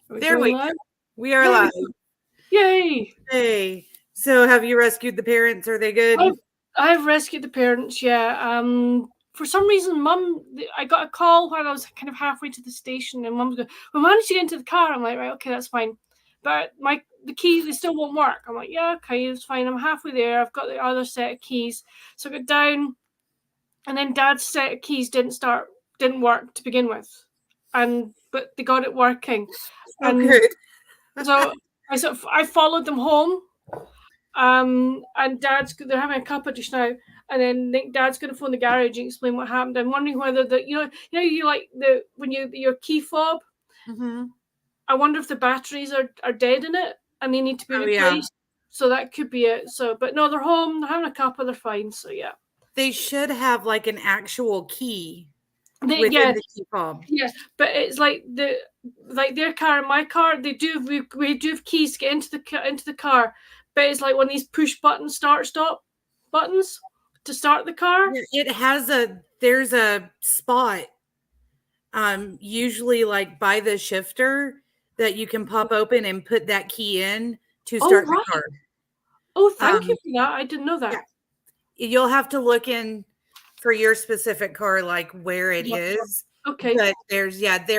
There we go. We are Yay! live. Yay! Hey. So have you rescued the parents? Are they good? I've rescued the parents. Yeah. For some reason, I got a call when I was kind of halfway to the station, and Mum's going, "We managed to get into the car." I'm like, "Right, okay, that's fine." But the keys, they still won't work. I'm like, "Yeah, okay, it's fine. I'm halfway there. I've got the other set of keys." So I got down, and then Dad's set of keys didn't work to begin with, but they got it working, Oh, and good. so I followed them home. And they're having a cuppa just now, and then Dad's going to phone the garage and explain what happened. I'm wondering whether you like when your key fob. Mm-hmm. I wonder if the batteries are dead in it and they need to be replaced. Yeah. So that could be it. So, but no, they're home. They're having a cuppa. They're fine. So yeah. They should have like an actual key They, within yeah, the key fob. yeah, but it's like their car and my car. They do we do have keys to get into the car, but it's like one of these push button start stop buttons to start the car. It has there's a spot usually like by the shifter that you can pop open and put that key in to Oh start the right. car. Oh, thank you for that. I didn't know that. Yeah. You'll have to look in for your specific car, like where it is. Okay. But there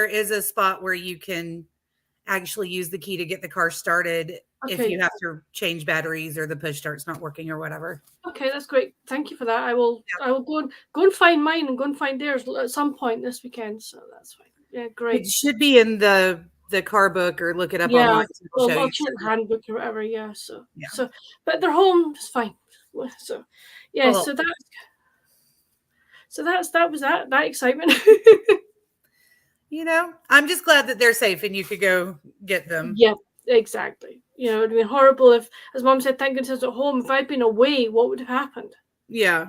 is a spot where you can actually use the key to get the car started if you have to change batteries or the push start's not working or whatever. Okay, that's great. Thank you for that. I will go and find mine and go and find theirs at some point this weekend. So that's fine. Yeah, great. It should be in the car book or look it up online. I'll check the handbook or whatever. Yeah. So but they're home. It's fine. So yeah. So that was that excitement. I'm just glad that they're safe and you could go get them. Yeah, exactly. It'd been horrible if, as Mom said, thank goodness I was at home. If I'd been away, what would have happened? Yeah.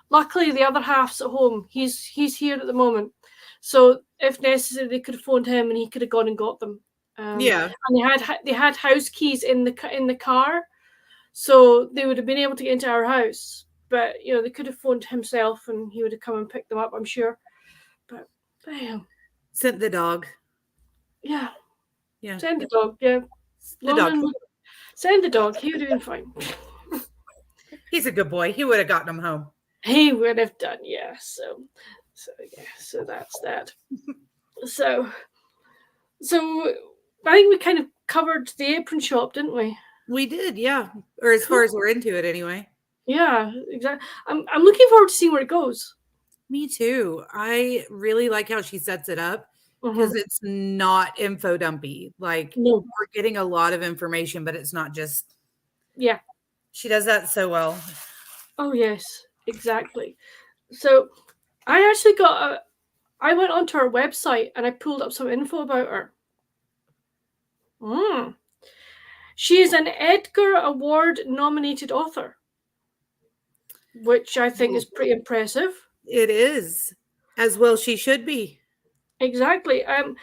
Luckily the other half's at home. He's here at the moment. So if necessary, they could have phoned him and he could have gone and got them. And they had house keys in the car, so they would have been able to get into our house. But they could have phoned himself and he would have come and picked them up, I'm sure. But damn. Sent the dog. Yeah. Yeah. Send the dog. Yeah. Send the dog. He would have been fine. He's a good boy. He would have gotten him home. He would have done, yeah. So that's that. so I think we kind of covered the apron shop, didn't we? We did, yeah. Or as far as we're into it anyway. Yeah, exactly. I'm looking forward to seeing where it goes. Me too. I really like how she sets it up because it's not info dumpy. Like we're getting a lot of information, but it's not just. Yeah. She does that so well. Oh yes, exactly. So I actually I went onto her website and I pulled up some info about her. She is an Edgar Award nominated author, which I think is pretty impressive. It is. As well she should be. Exactly. And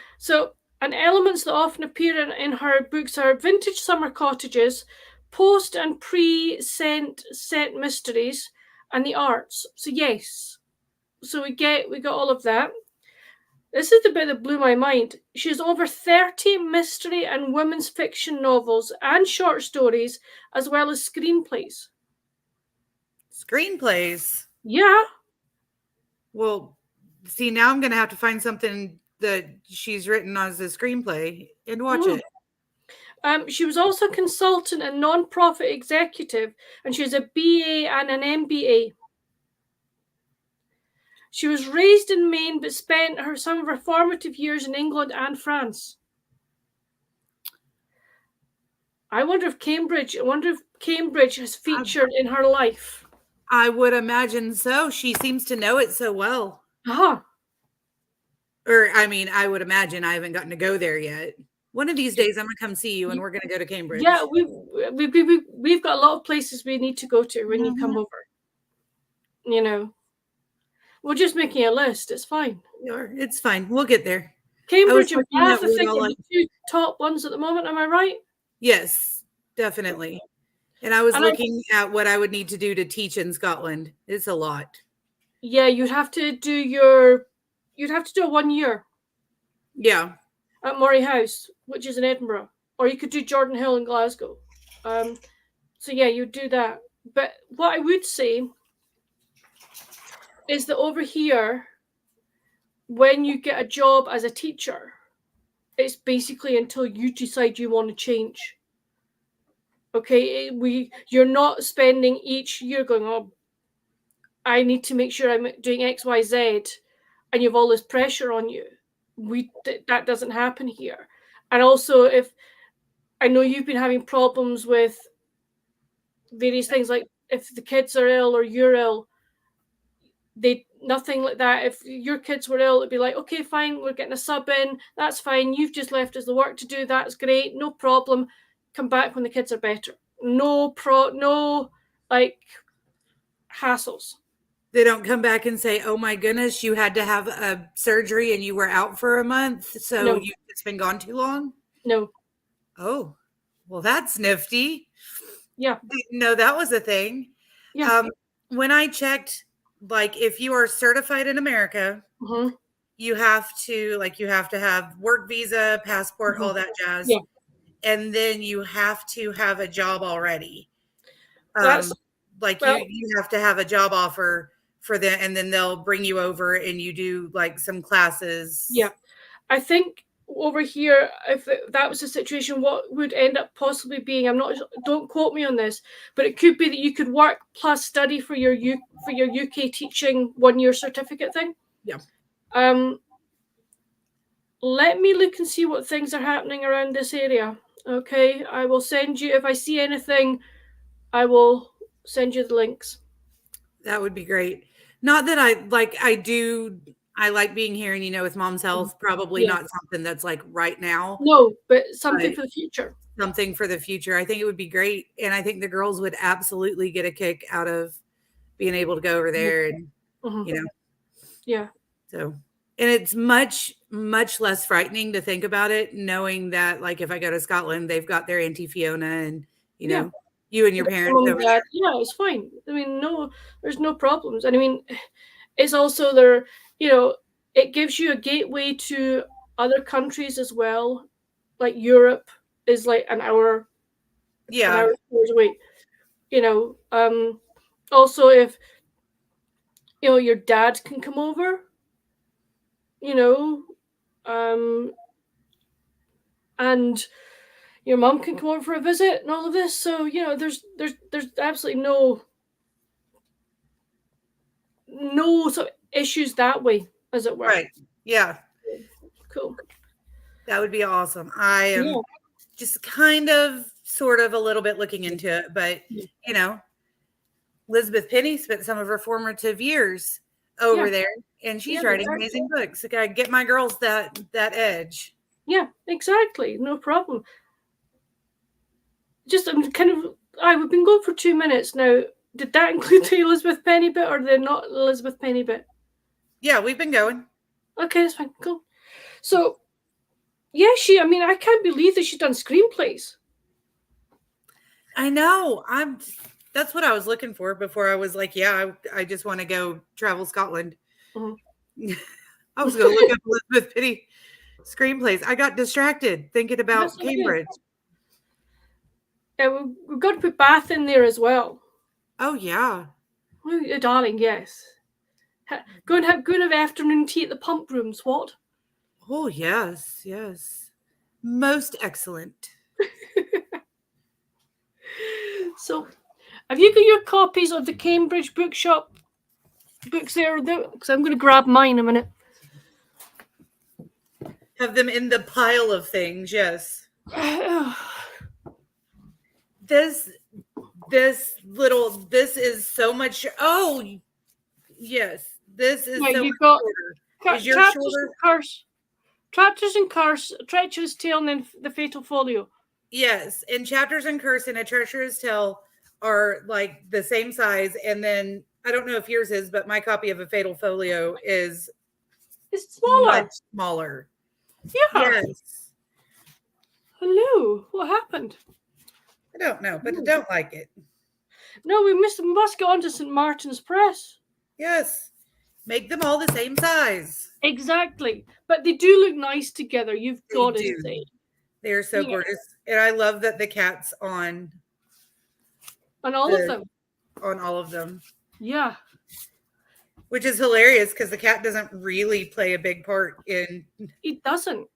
elements that often appear in her books are vintage summer cottages, post and pre-set mysteries, and the arts. So yes. So we got all of that. This is the bit that blew my mind. She has over 30 mystery and women's fiction novels and short stories, as well as screenplays. Screenplays? Yeah. Well, see, now I'm going to have to find something that she's written as a screenplay and watch it. She was also a consultant and non-profit executive, and she has a BA and an MBA. She was raised in Maine, but spent some of her formative years in England and France. I wonder if Cambridge has featured in her life. I would imagine so. She seems to know it so well. Or, I mean, I would imagine. I haven't gotten to go there yet. One of these days, I'm going to come see you, and we're going to go to Cambridge. Yeah, we've got a lot of places we need to go to when you come over. We're just making a list. It's fine. It's fine. We'll get there. Cambridge and Bath, I think, are the two top ones at the moment. Am I right? Yes, definitely. And I was looking at what I would need to do to teach in Scotland. It's a lot. Yeah, you'd have to do a 1 year. Yeah. at Moray House, which is in Edinburgh, or you could do Jordan Hill in Glasgow. So yeah, you do that. But what I would say is that over here, when you get a job as a teacher, it's basically until you decide you want to change. Okay, you're not spending each year going, oh, I need to make sure I'm doing X, Y, Z, and you have all this pressure on you. That doesn't happen here. And also, if I know you've been having problems with various things, like if the kids are ill or you're ill, nothing like that. If your kids were ill, it'd be like, okay, fine, we're getting a sub in. That's fine. You've just left us the work to do. That's great. No problem. Come back when the kids are better. No like hassles. They don't come back and say, oh my goodness, you had to have a surgery and you were out for a month, so it's been gone too long? No. Oh, well, that's nifty. Yeah. Didn't know that was a thing. Yeah. When I checked, like, if you are certified in America, you have to have work visa, passport, all that jazz. Yeah. And then you have to have a job already. You have to have a job offer for them, and then they'll bring you over and you do like some classes. Yeah. I think over here, if that was the situation, what would end up possibly being, don't quote me on this, but it could be that you could work plus study for your UK teaching 1-year certificate thing. Yeah. Let me look and see what things are happening around this area. Okay, I will send you, if I see anything, I will send you the links. That would be great. Not that I like being here, and with mom's health, probably not something that's like right now. No, but something for the future. Something for the future. I think it would be great. And I think the girls would absolutely get a kick out of being able to go over there and, Yeah. So, and it's much, much less frightening to think about it, knowing that, like, if I go to Scotland, they've got their Auntie Fiona and, you and your parents over there. Yeah, it's fine. I mean, there's no problems. And I mean, it's also there, it gives you a gateway to other countries as well. Like Europe is like an hour away. Also if your dad can come over, and your mom can come over for a visit and all of this. So, there's absolutely no sort of issues that way, as it were. Right. Yeah. Cool. That would be awesome. I am just kind of, sort of a little bit looking into it, but, Elizabeth Penny spent some of her formative years over there, and she's writing amazing books. I get my girls that edge. Yeah, exactly. No problem. Just we've been going for 2 minutes now. Did that include the Elizabeth Penny bit, or the not Elizabeth Penny bit? Yeah, we've been going. Okay, that's fine. Cool. So, yeah, I can't believe that she's done screenplays. I know. That's what I was looking for before I was like, I just want to go travel Scotland. Mm-hmm. I was going to look up Elizabeth Penny screenplays. I got distracted thinking about Cambridge. Yeah, we've got to put Bath in there as well. Oh, yeah. Oh, darling, yes. Go and have afternoon tea at the pump rooms, what? Oh, yes. Most excellent. So, have you got your copies of the Cambridge Bookshop books there? Because I'm going to grab mine in a minute. Have them in the pile of things, yes. This is so much. Oh, yes. This is so much shorter. Is yours shorter? Chapters and Curse, Treacherous Tale, and then the Fatal Folio. Yes, and Chapters and Curse and A Treacherous Tale are like the same size. And then I don't know if yours is, but my copy of A Fatal Folio is smaller. Much smaller. Yeah. Yes. Hello. What happened? I don't know, but I don't like it. No, we must get on to St. Martin's Press. Yes. Make them all the same size. Exactly. But they do look nice together, you've They got to do. say. They're so Yeah. gorgeous. And I love that the cat's on All of them. on all of them. Yeah. Which is hilarious because the cat doesn't really play a big part in. It doesn't.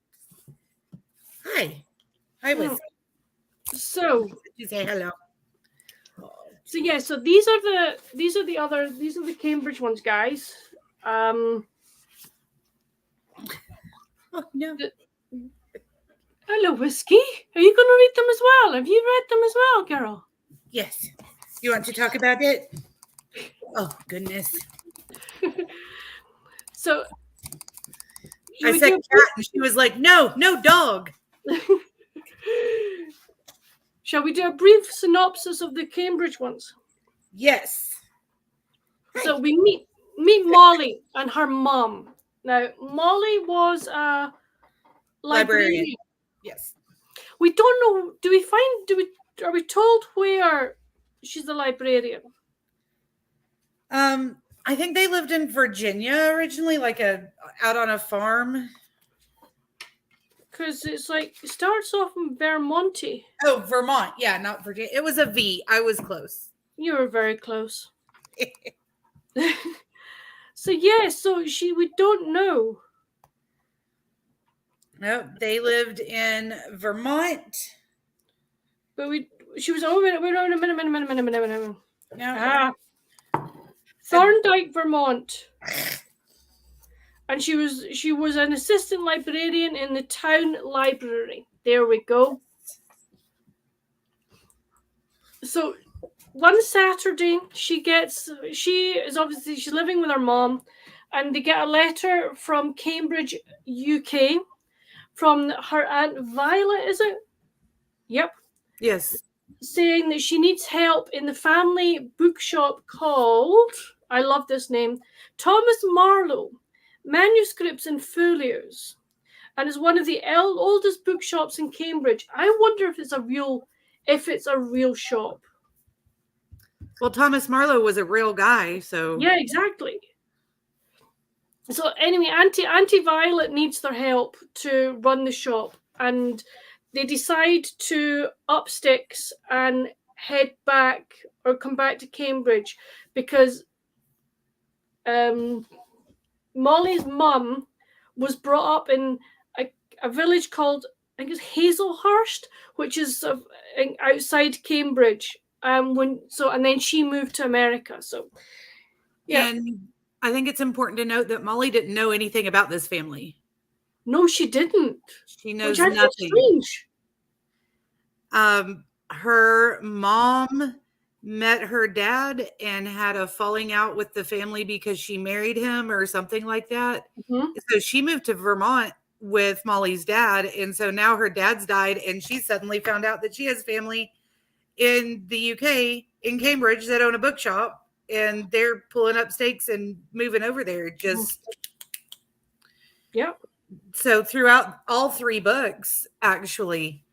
Hi. Hi, Whiskey. So You say hello. So yeah, so these are the Cambridge ones, guys. Oh, no. Hello, Whiskey. Are you going to read them as well? Have you read them as well, girl? Yes. You want to talk about it? Oh, goodness. So I said cat, and she was like, no dog. Shall we do a brief synopsis of the Cambridge ones? Yes. So we meet Molly and her mom. Now, Molly was a librarian. Yes. We don't know. Are we told where she's a librarian? I think they lived in Virginia originally, like out on a farm. Because it's like it starts off in Vermont. Oh, Vermont. Yeah, not Virginia. It was a V. I was close. You were very close. So yeah, we don't know. No, they lived in Vermont. But she was a minute. No. Thorndike, Vermont. And she was an assistant librarian in the town library. There we go. So one Saturday she's living with her mom, and they get a letter from Cambridge, UK, from her Aunt Violet, is it? Yep. Yes. Saying that she needs help in the family bookshop called, I love this name, Thomas Marlowe, Manuscripts and Folios, and is one of the oldest bookshops in Cambridge. I wonder if it's a real shop. Well, Thomas Marlowe was a real guy, so yeah, exactly. So anyway, Auntie Violet needs their help to run the shop, and they decide to up sticks and head back or come back to Cambridge because Molly's mum was brought up in a village called, I think it's Hazelhurst, which is outside Cambridge. And then she moved to America. So yeah. And I think it's important to note that Molly didn't know anything about this family. No, she didn't. She knows nothing. Strange. Her mom met her dad and had a falling out with the family because she married him or something like that. Mm-hmm. So she moved to Vermont with Molly's dad. And so now her dad's died, and she suddenly found out that she has family in the UK, in Cambridge, that own a bookshop, and they're pulling up stakes and moving over there. Yeah. So throughout all three books, actually,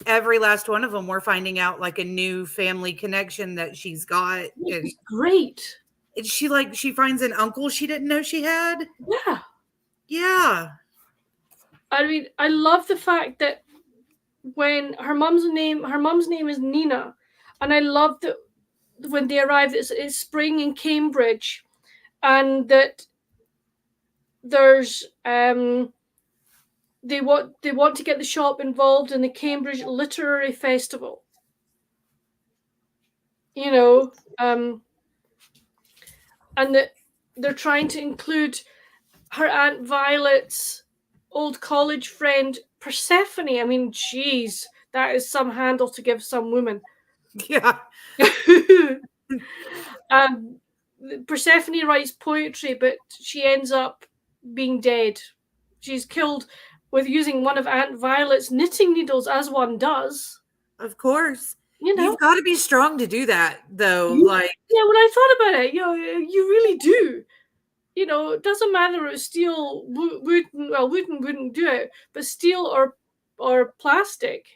every last one of them, we're finding out like a new family connection that she's got. It's great. And she finds an uncle she didn't know she had. Yeah. Yeah. I mean, I love the fact that when her mom's name is Nina, and I love that when they arrive, it's spring in Cambridge, and that there's they want to get the shop involved in the Cambridge Literary Festival. And that they're trying to include her Aunt Violet's old college friend Persephone. I mean, geez, that is some handle to give some woman. Yeah. Persephone writes poetry, but she ends up being dead. She's killed with using one of Aunt Violet's knitting needles, as one does. Of course. You've got to be strong to do that, though. When I thought about it, you really do. It doesn't matter if steel, wooden wouldn't do it, but steel or plastic.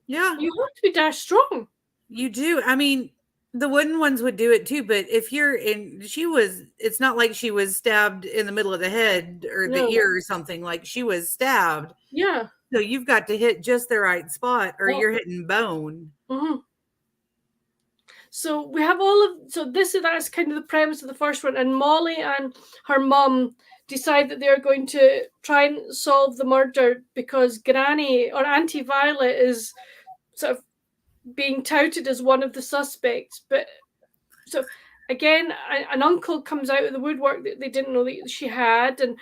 Yeah. You have to be that strong. You do. I mean, The wooden ones would do it too, but if you're in, it's not like she was stabbed in the middle of the head or the No. ear or something. Like she was stabbed. Yeah. So you've got to hit just the right spot or Oh. you're hitting bone. Mm-hmm. So we have that's kind of the premise of the first one. And Molly and her mum decide that they're going to try and solve the murder because Granny or Auntie Violet is sort of being touted as one of the suspects. But so again, an uncle comes out of the woodwork that they didn't know that she had, and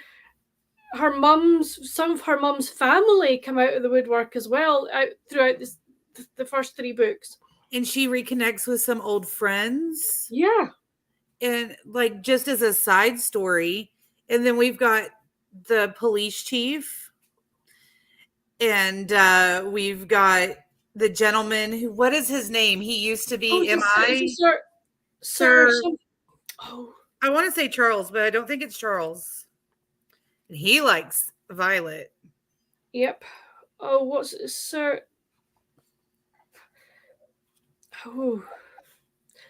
some of her mum's family come out of the woodwork as well throughout the first three books. And she reconnects with some old friends. Yeah. And like just as a side story, and then we've got the police chief, and we've got the gentleman who, what is his name? He used to be MI. Sir. Oh, I want to say Charles, but I don't think it's Charles. And he likes Violet. Yep. Oh, what's it, Sir? Oh,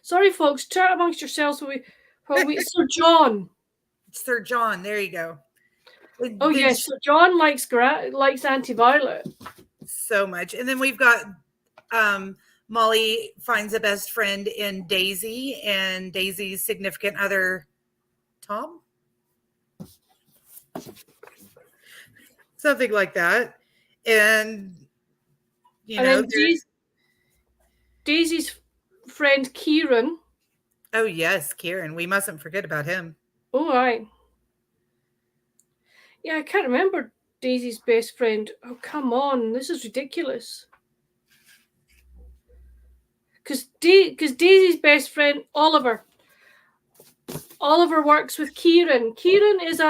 sorry, folks. Chat amongst yourselves. Sir John. Sir John. There you go. Oh yes, so John likes Auntie Violet so much, and then we've got Molly finds a best friend in Daisy, and Daisy's significant other, Tom, something like that, and Daisy's friend Kieran. Oh yes, Kieran. We mustn't forget about him. Oh, right. Yeah, I can't remember Daisy's best friend. Oh, come on. This is ridiculous. Because Daisy's best friend, Oliver. Oliver works with Kieran. Kieran is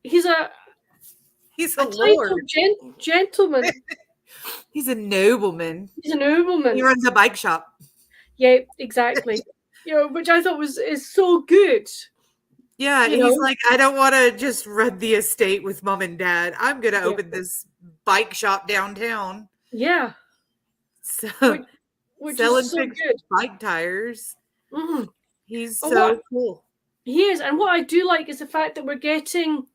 he's a lord. Gentleman. He's a nobleman. He's a nobleman. He runs a bike shop. Yeah, exactly. Which I thought is so good. Yeah, he's like, I don't want to just run the estate with mom and dad. I'm going to open this bike shop downtown. Yeah. So, which selling is so good. Bike tires. Mm-hmm. He's so cool. He is. And what I do like is the fact that we're getting,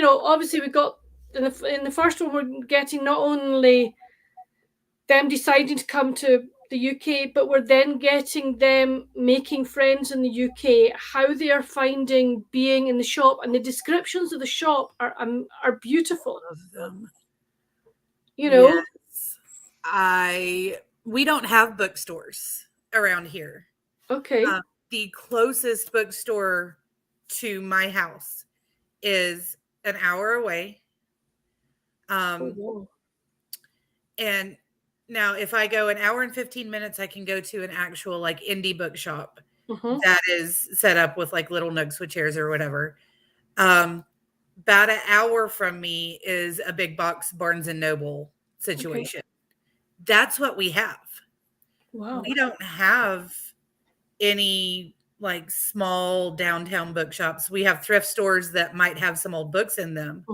obviously we got, in the first one, we're getting not only them deciding to come to the UK, but we're then getting them making friends in the UK, how they are finding being in the shop, and the descriptions of the shop are beautiful. I love them. Yes. We don't have bookstores around here. Okay. The closest bookstore to my house is an hour away. And now, if I go an hour and 15 minutes, I can go to an actual like indie bookshop that is set up with like little nooks with chairs or whatever. About an hour from me is a big box Barnes and Noble situation. Okay. That's what we have. Wow. We don't have any like small downtown bookshops. We have thrift stores that might have some old books in them.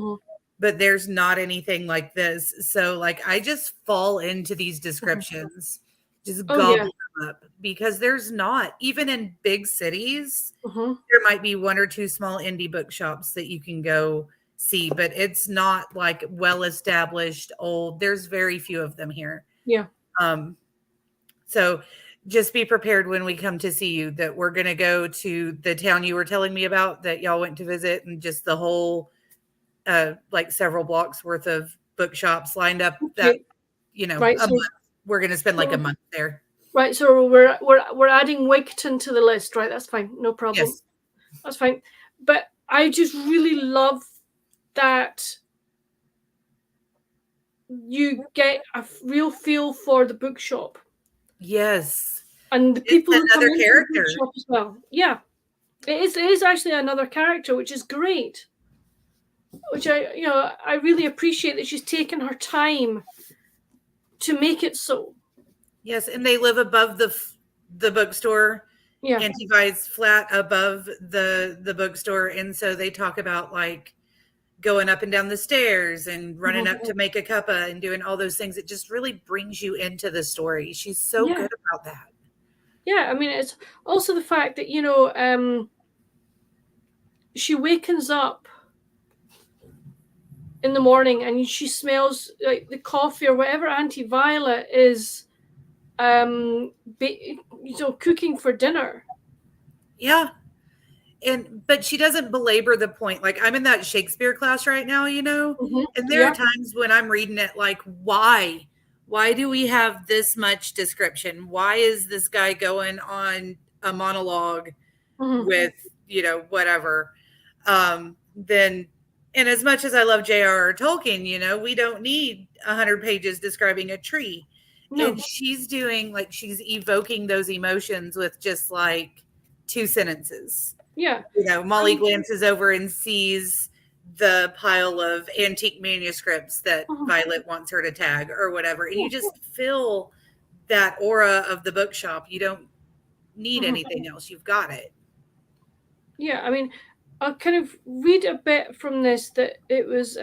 But there's not anything like this. So like I just fall into these descriptions, just gobble them up, because there's not, even in big cities, there might be one or two small indie bookshops that you can go see, but it's not like well-established old. There's very few of them here. Yeah. So just be prepared when we come to see you that we're going to go to the town you were telling me about that y'all went to visit, and just the whole like several blocks worth of bookshops lined up that, right, a month. We're going to spend like a month there. Right. So we're adding Wigton to the list, right? That's fine. No problem. Yes. That's fine. But I just really love that you get a real feel for the bookshop. Yes. And the people who come into the bookshop as well. Yeah. It is actually another character, which is great. Which I really appreciate that she's taken her time to make it so. Yes, and they live above the bookstore. Yeah, Auntie Vi's flat above the bookstore, and so they talk about like going up and down the stairs and running up to make a cuppa and doing all those things. It just really brings you into the story. She's so good about that. Yeah, I mean, it's also the fact that, she wakens up in the morning and she smells like the coffee or whatever Auntie Violet is, cooking for dinner. Yeah. But she doesn't belabor the point. Like, I'm in that Shakespeare class right now, Mm-hmm. and there are Yeah. times when I'm reading it like, why do we have this much description? Why is this guy going on a monologue Mm-hmm. with, whatever? Then, and as much as I love J.R.R. Tolkien, we don't need 100 pages describing a tree. No. And she's doing, like, she's evoking those emotions with just like 2 sentences. Yeah. Molly glances over and sees the pile of antique manuscripts that Violet wants her to tag or whatever. And you just feel that aura of the bookshop. You don't need anything else. You've got it. Yeah, I mean, I'll kind of read a bit from this that it was.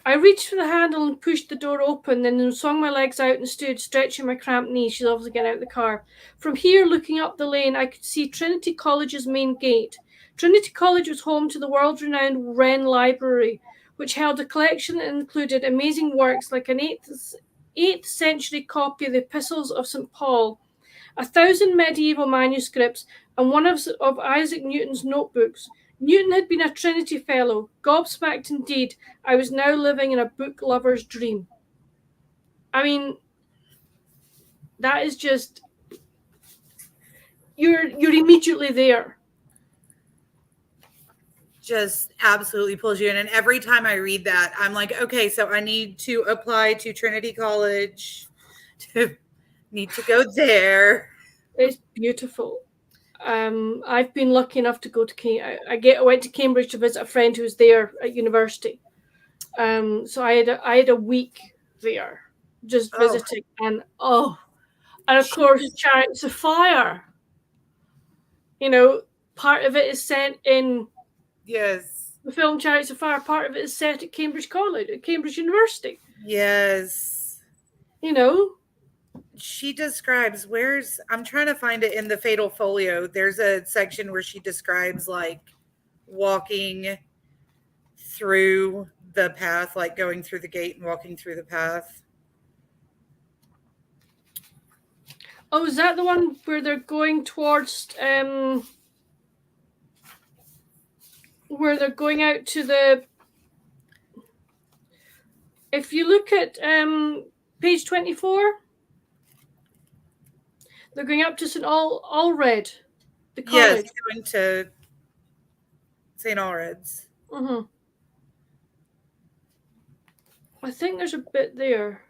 I reached for the handle and pushed the door open, then swung my legs out and stood, stretching my cramped knees. She's obviously getting out of the car. From here, looking up the lane, I could see Trinity College's main gate. Trinity College was home to the world-renowned Wren Library, which held a collection that included amazing works like an 8th century copy of the Epistles of St. Paul, 1,000 medieval manuscripts, and one of Isaac Newton's notebooks. Newton had been a Trinity Fellow. Gobsmacked indeed, I was now living in a book lover's dream. I mean, that is just, you're immediately there. Just absolutely pulls you in. And every time I read that, I'm like, okay, so I need to apply to Trinity College, to need to go there. It's beautiful. I've been lucky enough to go to I went to Cambridge to visit a friend who was there at university. So I had a week there, just visiting, and of course, Chariots of Fire. Part of it is set in the film Chariots of Fire. Part of it is set at Cambridge College, at Cambridge University. Yes. She describes I'm trying to find it in the Fatal Folio. There's a section where she describes like walking through the path, like going through the gate and walking through the path. Oh, is that the one where they're going towards where they're going out to the, if you look at page 24, they're going up to St. Allred, the college. Yes, going to St. Allred's. Mm-hmm. I think there's a bit there.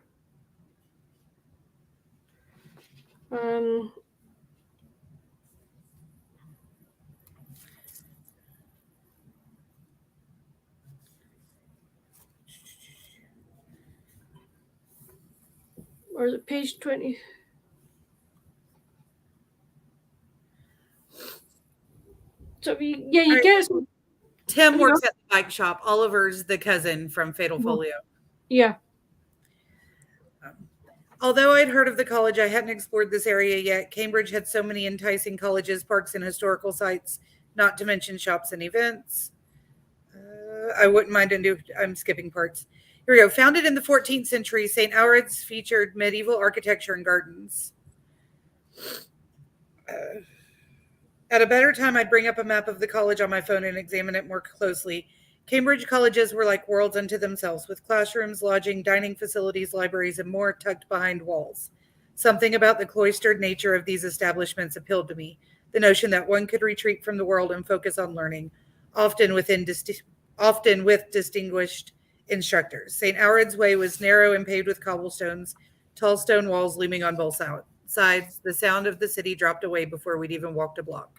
Or is it page 20? So you get some. Tim works at the bike shop. Oliver's the cousin from Fatal Folio. Yeah. Although I'd heard of the college, I hadn't explored this area yet. Cambridge had so many enticing colleges, parks, and historical sites, not to mention shops and events. I wouldn't mind I'm skipping parts. Here we go. Founded in the 14th century, St. Allred's featured medieval architecture and gardens. At a better time, I'd bring up a map of the college on my phone and examine it more closely. Cambridge colleges were like worlds unto themselves, with classrooms, lodging, dining facilities, libraries, and more tucked behind walls. Something about the cloistered nature of these establishments appealed to me, the notion that one could retreat from the world and focus on learning, often with distinguished instructors. St. Allred's Way was narrow and paved with cobblestones, tall stone walls looming on both sides. The sound of the city dropped away before we'd even walked a block.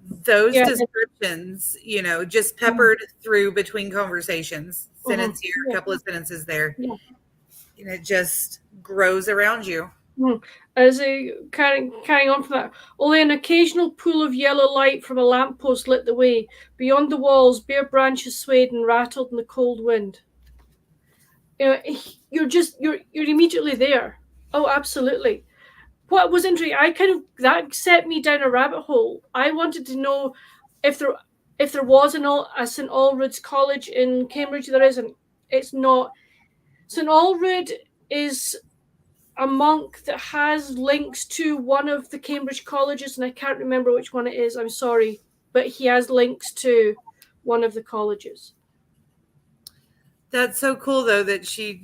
Those descriptions, just peppered through between conversations, sentence here, a couple of sentences there, and it just grows around you. As carrying on from that, only an occasional pool of yellow light from a lamppost lit the way. Beyond the walls, bare branches swayed and rattled in the cold wind. you're immediately there. Oh, absolutely. What was interesting, I kind of that set me down a rabbit hole. I wanted to know if there was a St Allred's College in Cambridge. There isn't. It's not. St Allred is a monk that has links to one of the Cambridge colleges, and I can't remember which one it is. I'm sorry, but he has links to one of the colleges. That's so cool, though, that she,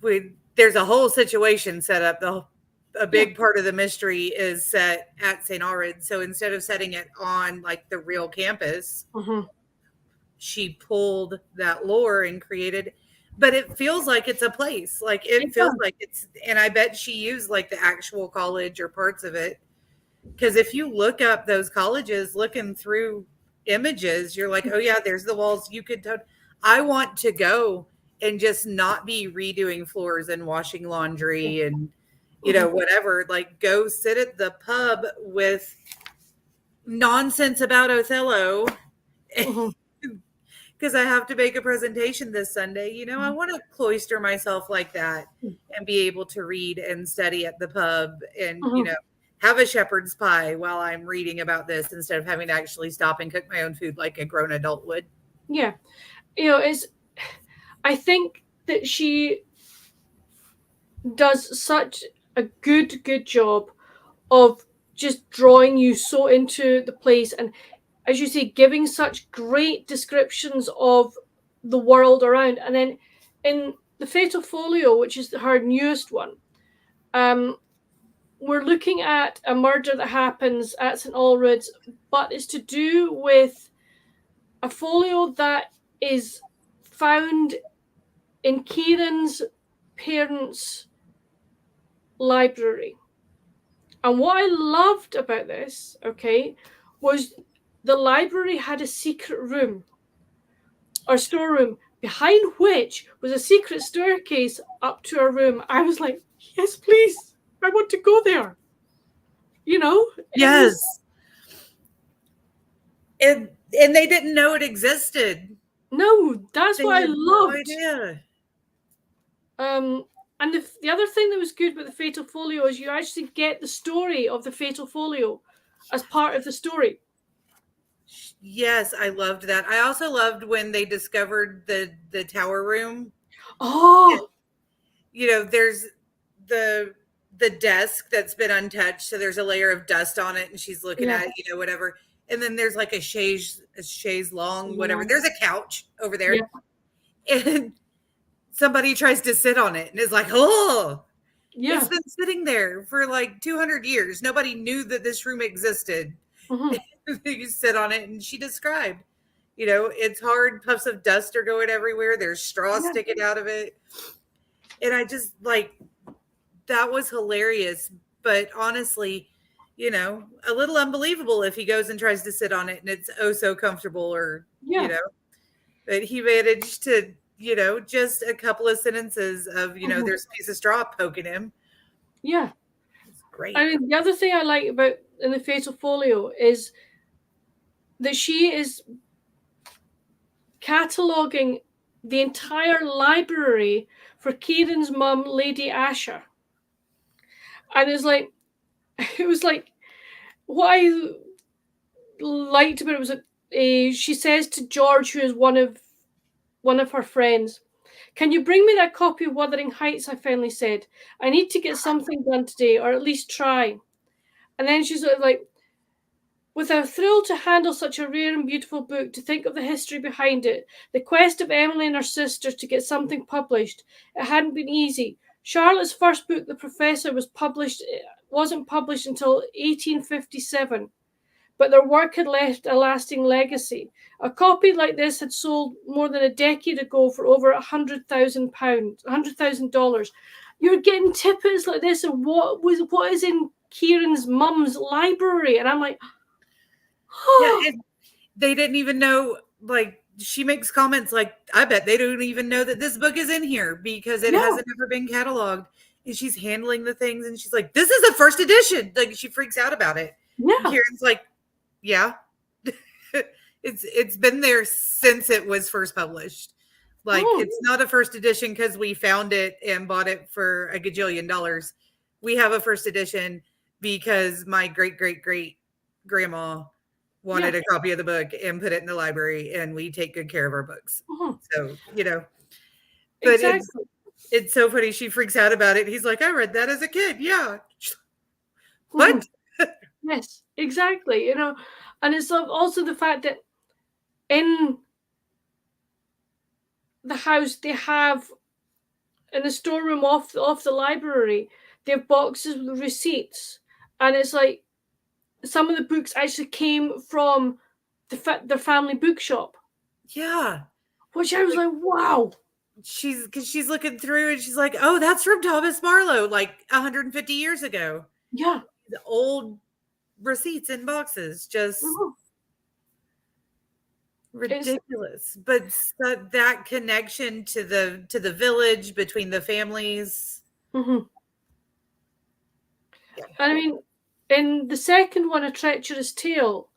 there's a whole situation set up. A big part of the mystery is set at St. Allred. So instead of setting it on like the real campus, she pulled that lore and created. But it feels like it's a place. Like it feels like it's, and I bet she used like the actual college or parts of it. Because if you look up those colleges, looking through images, you're like, oh yeah, there's the walls. You could. I want to go and just not be redoing floors and washing laundry and whatever. Like go sit at the pub with nonsense about Othello. Because I have to make a presentation this Sunday. I want to cloister myself like that and be able to read and study at the pub and, have a shepherd's pie while I'm reading about this instead of having to actually stop and cook my own food like a grown adult would. Yeah. I think that she does such a good job of just drawing you so into the place and, as you say, giving such great descriptions of the world around. And then in the Fatal Folio, which is her newest one, we're looking at a murder that happens at St Allred's, but it's to do with a folio that is found in Kieran's parents' library. And what I loved about this, was the library had a secret room or storeroom behind which was a secret staircase up to a room. I was like, yes, please. I want to go there. Yes. And they didn't know it existed. No, that's what I loved. No idea. And the other thing that was good with the Fatal Folio is you actually get the story of the Fatal Folio as part of the story. Yes, I loved that. I also loved when they discovered the tower room. Oh, there's the desk that's been untouched, so there's a layer of dust on it, and she's looking at it, whatever. And then there's like a chaise long, whatever. There's a couch over there, and somebody tries to sit on it, and is like, "Oh, it's been sitting there for like 200 years. Nobody knew that this room existed." You sit on it, and she described, it's hard. Puffs of dust are going everywhere. There's straw sticking out of it, and I just like that was hilarious. But honestly, a little unbelievable if he goes and tries to sit on it and it's oh so comfortable, or but he managed to, just a couple of sentences of, there's a piece of straw poking him. Yeah. It's great. I mean, the other thing I like about in the Fatal Folio is that she is cataloguing the entire library for Kieran's mum, Lady Asher. And it was like, what I liked about it was she says to George, who is one of her friends, "Can you bring me that copy of Wuthering Heights?" I finally said. "I need to get something done today, or at least try." And then she's like, "With a thrill to handle such a rare and beautiful book, to think of the history behind it, the quest of Emily and her sisters to get something published. It hadn't been easy. Charlotte's first book, The Professor, wasn't published until 1857, but their work had left a lasting legacy. A copy like this had sold more than a decade ago for over $100,000. You're getting tidbits like this of what is in Kieran's mum's library." And I'm like, oh. Yeah, they didn't even know, like, she makes comments like, I bet they don't even know that this book is in here because it hasn't ever been cataloged. And she's handling the things and she's like, this is the first edition. Like, she freaks out about it. Yeah. And Kieran's like, yeah. It's been there since it was first published. Like, it's not a first edition because we found it and bought it for a gajillion dollars. We have a first edition because my great great great grandma wanted a copy of the book and put it in the library, and we take good care of our books. So, but Exactly. it's so funny. She freaks out about it. He's like, I read that as a kid. Yeah. What? Yes, exactly. And it's also the fact that in the house they have, in the storeroom off the library, they have boxes with receipts, and it's like some of the books actually came from the family bookshop. Yeah. Which I was like, wow. She's looking through and she's like, oh, that's from Thomas Marlowe, like 150 years ago. Yeah. The old receipts in boxes, just ridiculous. But that connection to the village, between the families. Yeah. I mean, in the second one, A Treacherous Tale,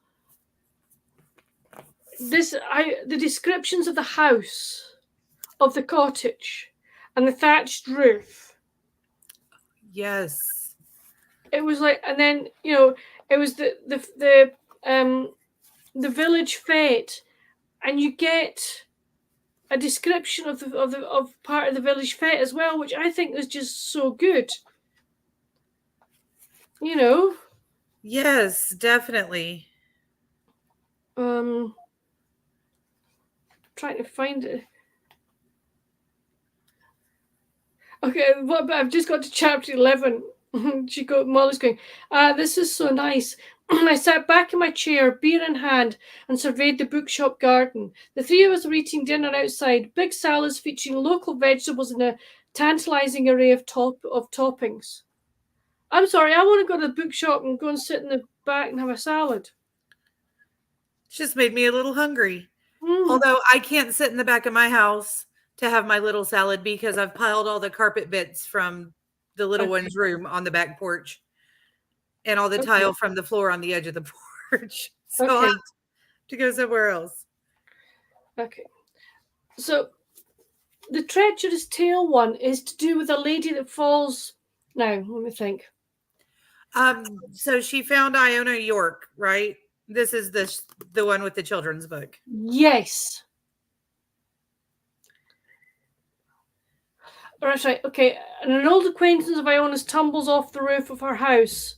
the descriptions of the house, of the cottage, and the thatched roof. Yes. It was like, and then it was the village fete, and you get a description of part of the village fete as well, which I think is just so good. Yes, definitely. Trying to find it. Okay, but I've just got to chapter 11. Molly's going, this is so nice. I sat back in my chair, beer in hand, and surveyed the bookshop garden. The three of us were eating dinner outside, big salads featuring local vegetables and a tantalizing array of toppings. I'm sorry, I want to go to the bookshop and go and sit in the back and have a salad. It's just made me a little hungry. Although I can't sit in the back of my house to have my little salad because I've piled all the carpet bits from the little one's room on the back porch and all the tile from the floor on the edge of the porch. So I have to go somewhere else. Okay. So the Treacherous Tale one is to do with a lady that falls. Now, let me think. So she found Iona York, right? This is the one with the children's book. Yes. That's right. Okay. And an old acquaintance of Iona's tumbles off the roof of her house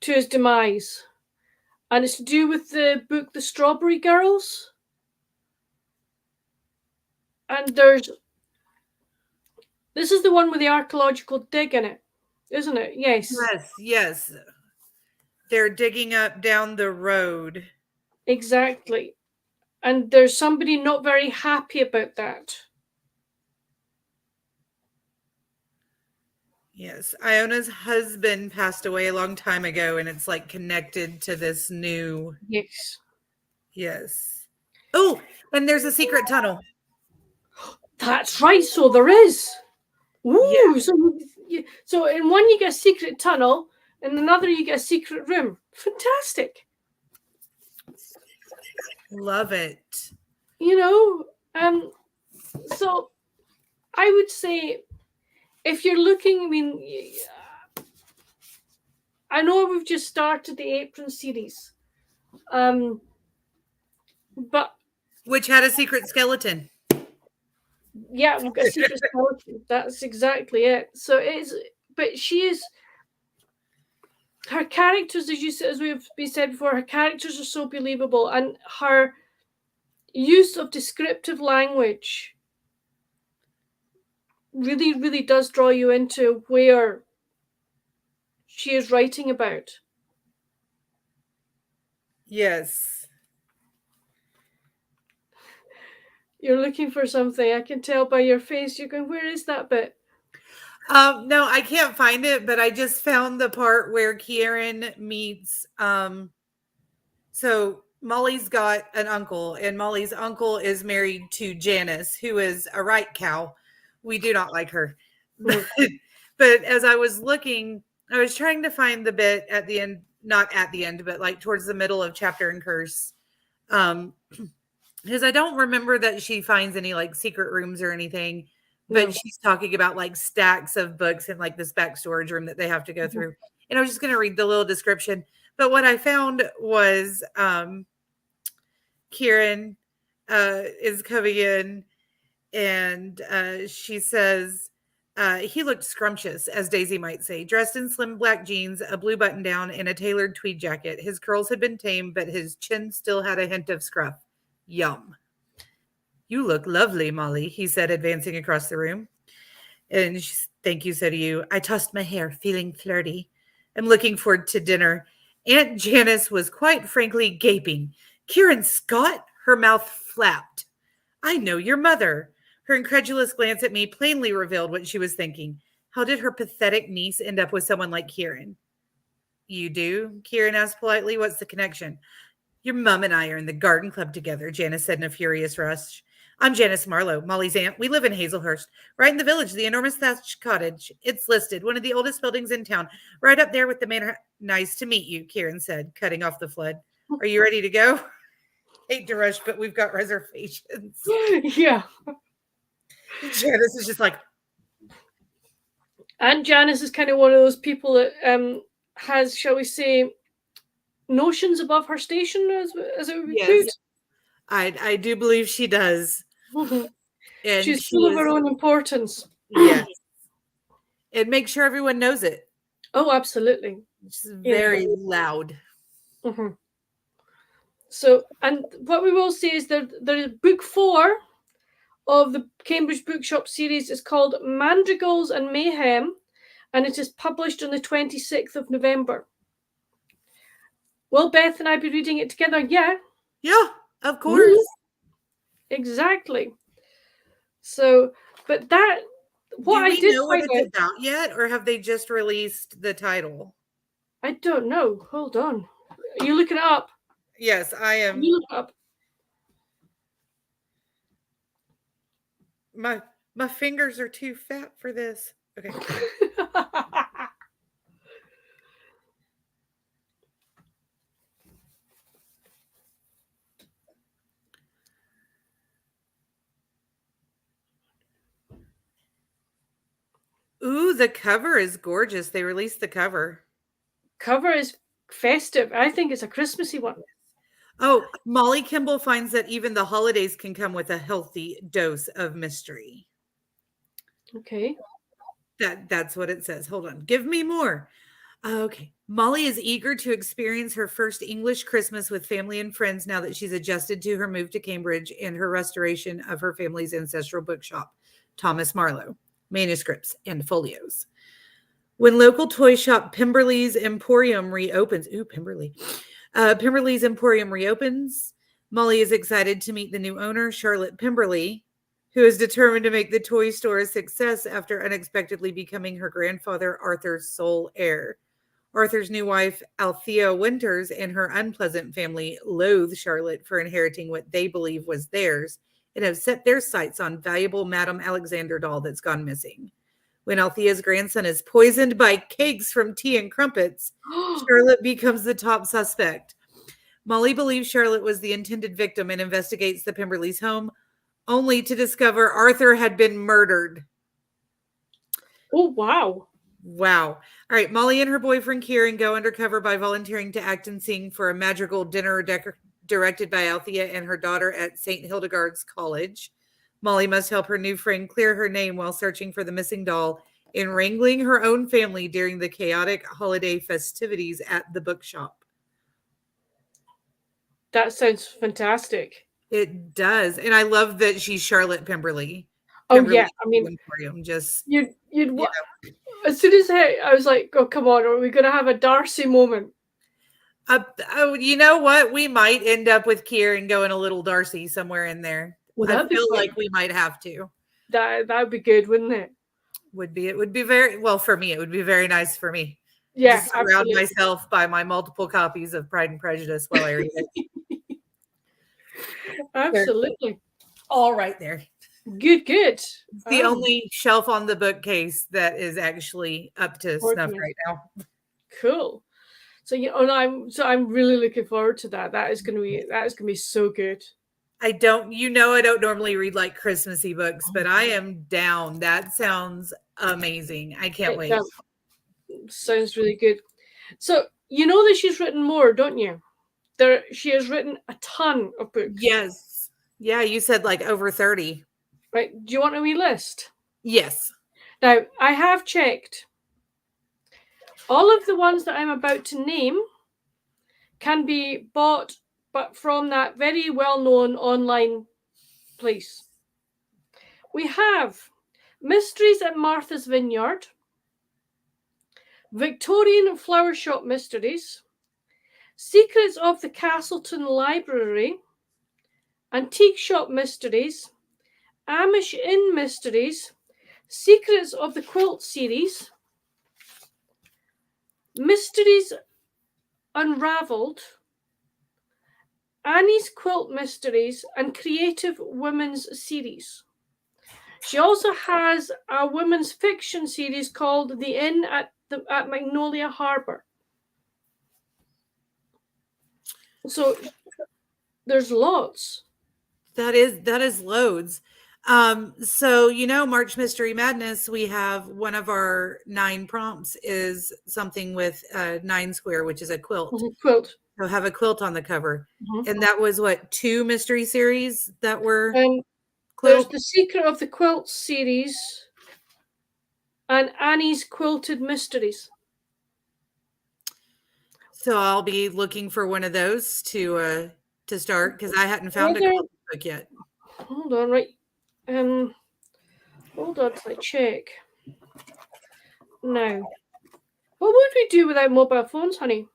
to his demise. And it's to do with the book The Strawberry Girls. And this is the one with the archaeological dig in it, isn't it? Yes. Yes. They're digging up down the road. Exactly. And there's somebody not very happy about that. Yes. Iona's husband passed away a long time ago, and it's like connected to this new. Yes. Yes. Oh, and there's a secret tunnel. That's right. So there is. Ooh. Yeah. So in one you get a secret tunnel, in another you get a secret room. Fantastic. Love it. So I would say, if you're looking, I know we've just started the Apron series, but which had a secret skeleton. Yeah, we've got a secret skeleton. That's exactly it. So but her characters, as we've said before, her characters are so believable, and her use of descriptive language really, really does draw you into where she is writing about. Yes. You're looking for something. I can tell by your face. You're going, where is that bit? No, I can't find it, but I just found the part where Kieran meets. So Molly's got an uncle, and Molly's uncle is married to Janice, who is a right cow. We do not like her. But as I was looking, I was trying to find the bit at the end, not at the end, but like towards the middle of Chapter and Curse. because I don't remember that she finds any like secret rooms or anything, but No. she's talking about like stacks of books in like this back storage room that they have to go through. And I was just going to read the little description, but what I found was Kieran is coming in, and she says he looked scrumptious, as Daisy might say, dressed in slim black jeans, a blue button down, and a tailored tweed jacket. His curls had been tamed, but his chin still had a hint of scruff. Yum. You look lovely, Molly, he said, advancing across the room. And thank you, so do you. I tossed my hair, feeling flirty. I'm looking forward to dinner. Aunt Janice was quite frankly gaping. Kieran Scott? Her mouth flapped. I know your mother. Her incredulous glance at me plainly revealed what she was thinking. How did her pathetic niece end up with someone like Kieran? You do? Kieran asked politely. What's the connection? Your mom and I are in the garden club together, Janice said in a furious rush. I'm Janice Marlowe, Molly's aunt. We live in Hazelhurst, right in the village, the enormous thatched cottage. It's listed, one of the oldest buildings in town, right up there with the manor. Nice to meet you, Kieran said, cutting off the flood. Are you ready to go? Hate to rush, but we've got reservations. Yeah. Janice is just like. Aunt Janice is kind of one of those people that has, shall we say, notions above her station, as it would be put. I do believe she does. And she's full of her own importance. Yes. And make sure everyone knows it. Oh, absolutely. It's very loud. Mm-hmm. So, and what we will say is that there is book 4 of the Cambridge Bookshop series is called Madrigals and Mayhem, and it is published on the 26th of November. Will Beth and I be reading it together? Yeah. Yeah, of course. Exactly. So, but that, what I did. Do we know what it's about yet, or have they just released the title? I don't know. Hold on. Are you looking it up? Yes, I am. You look up. My fingers are too fat for this. Okay. Ooh, the cover is gorgeous. They released the cover. Cover is festive. I think it's a Christmassy one. Oh, Molly Kimball finds that even the holidays can come with a healthy dose of mystery. Okay. That's what it says. Hold on. Give me more. Okay. Molly is eager to experience her first English Christmas with family and friends now that she's adjusted to her move to Cambridge and her restoration of her family's ancestral bookshop, Thomas Marlowe, manuscripts and folios. When local toy shop Pemberley's Emporium reopens, Pemberley's Emporium reopens, Molly is excited to meet the new owner, Charlotte Pemberley, who is determined to make the toy store a success after unexpectedly becoming her grandfather Arthur's sole heir. Arthur's new wife, Althea Winters, and her unpleasant family loathe Charlotte for inheriting what they believe was theirs and have set their sights on valuable Madame Alexander doll that's gone missing. When Althea's grandson is poisoned by cakes from tea and crumpets, Charlotte becomes the top suspect. Molly believes Charlotte was the intended victim and investigates the Pemberley's home, only to discover Arthur had been murdered. Oh, wow. Wow. All right. Molly and her boyfriend Kieran go undercover by volunteering to act and sing for a madrigal dinner directed by Althea and her daughter at St. Hildegard's College. Molly must help her new friend clear her name while searching for the missing doll and wrangling her own family during the chaotic holiday festivities at the bookshop. That sounds fantastic. It does. And I love that she's Charlotte Pemberley. Oh, yeah. I mean, Emporium, just you'd as soon as I was like, oh, come on, are we going to have a Darcy moment? You know what? We might end up with Kieran going a little Darcy somewhere in there. Well, I feel like we might have to. That would be good, wouldn't it? It would be very well for me. It would be very nice for me. Yeah, just surround myself by my multiple copies of Pride and Prejudice while I read it. Absolutely. All right there. Good. It's the only shelf on the bookcase that is actually up to snuff right now. Cool. So I'm really looking forward to that. That is going to be so good. I don't normally read like Christmassy books, but I am down. That sounds amazing. I can't wait. That sounds really good. So you know that she's written more, don't you? She has written a ton of books. Yes. Yeah, you said like over 30. Right. Do you want a wee list? Yes. Now, I have checked. All of the ones that I'm about to name can be bought but from that very well-known online place. We have Mysteries at Martha's Vineyard, Victorian Flower Shop Mysteries, Secrets of the Castleton Library, Antique Shop Mysteries, Amish Inn Mysteries, Secrets of the Quilt Series, Mysteries Unraveled, Annie's Quilt Mysteries, and Creative Women's Series. She also has a women's fiction series called The Inn at Magnolia Harbour. So there's lots. That is loads. So March Mystery Madness, we have one of our 9 prompts is something with 9 square, which is a quilt. Quilt. So have a quilt on the cover. And that was what, 2 mystery series that were there's the Secret of the Quilt series and Annie's Quilted Mysteries. So I'll be looking for one of those to start because I hadn't found a quilt book yet. Hold on, right. Hold on till I check. Now, what would we do without mobile phones, honey?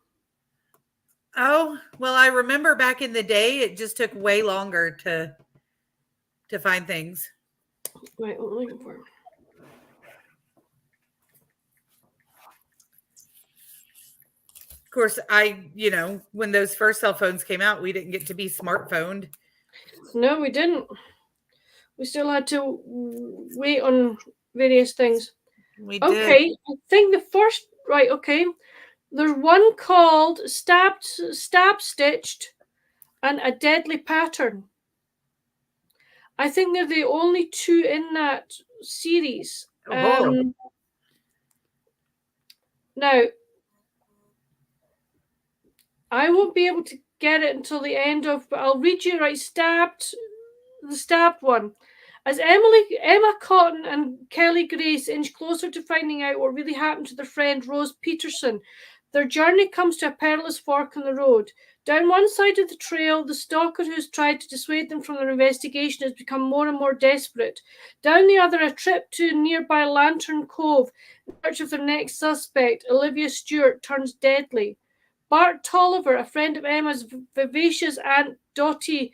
Oh, well, I remember back in the day, it just took way longer to find things. Right, what am I looking for? Of course, when those first cell phones came out, we didn't get to be smartphoned. No, we didn't. We still had to wait on various things. We did. Okay, I think the first, right, okay. There's one called Stab Stitched and A Deadly Pattern. I think they're the only 2 in that series. Now, I won't be able to get it until the end of, but I'll read you, right, the Stabbed one. As Emma Cotton and Kelly Grace inch closer to finding out what really happened to their friend Rose Peterson, their journey comes to a perilous fork in the road. Down one side of the trail, the stalker who's tried to dissuade them from their investigation has become more and more desperate. Down the other, a trip to nearby Lantern Cove in search of their next suspect, Olivia Stewart, turns deadly. Bart Tolliver, a friend of Emma's vivacious Aunt Dottie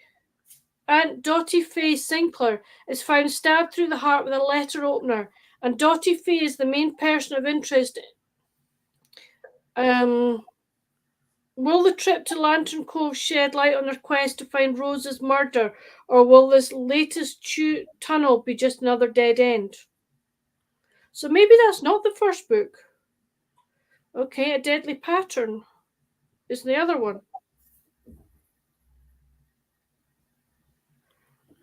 Faye Sinclair, is found stabbed through the heart with a letter opener, and Dottie Faye is the main person of interest. Will the trip to Lantern Cove shed light on their quest to find Rose's murder, or will this latest tunnel be just another dead end? So maybe that's not the first book. Okay, A Deadly Pattern is the other one.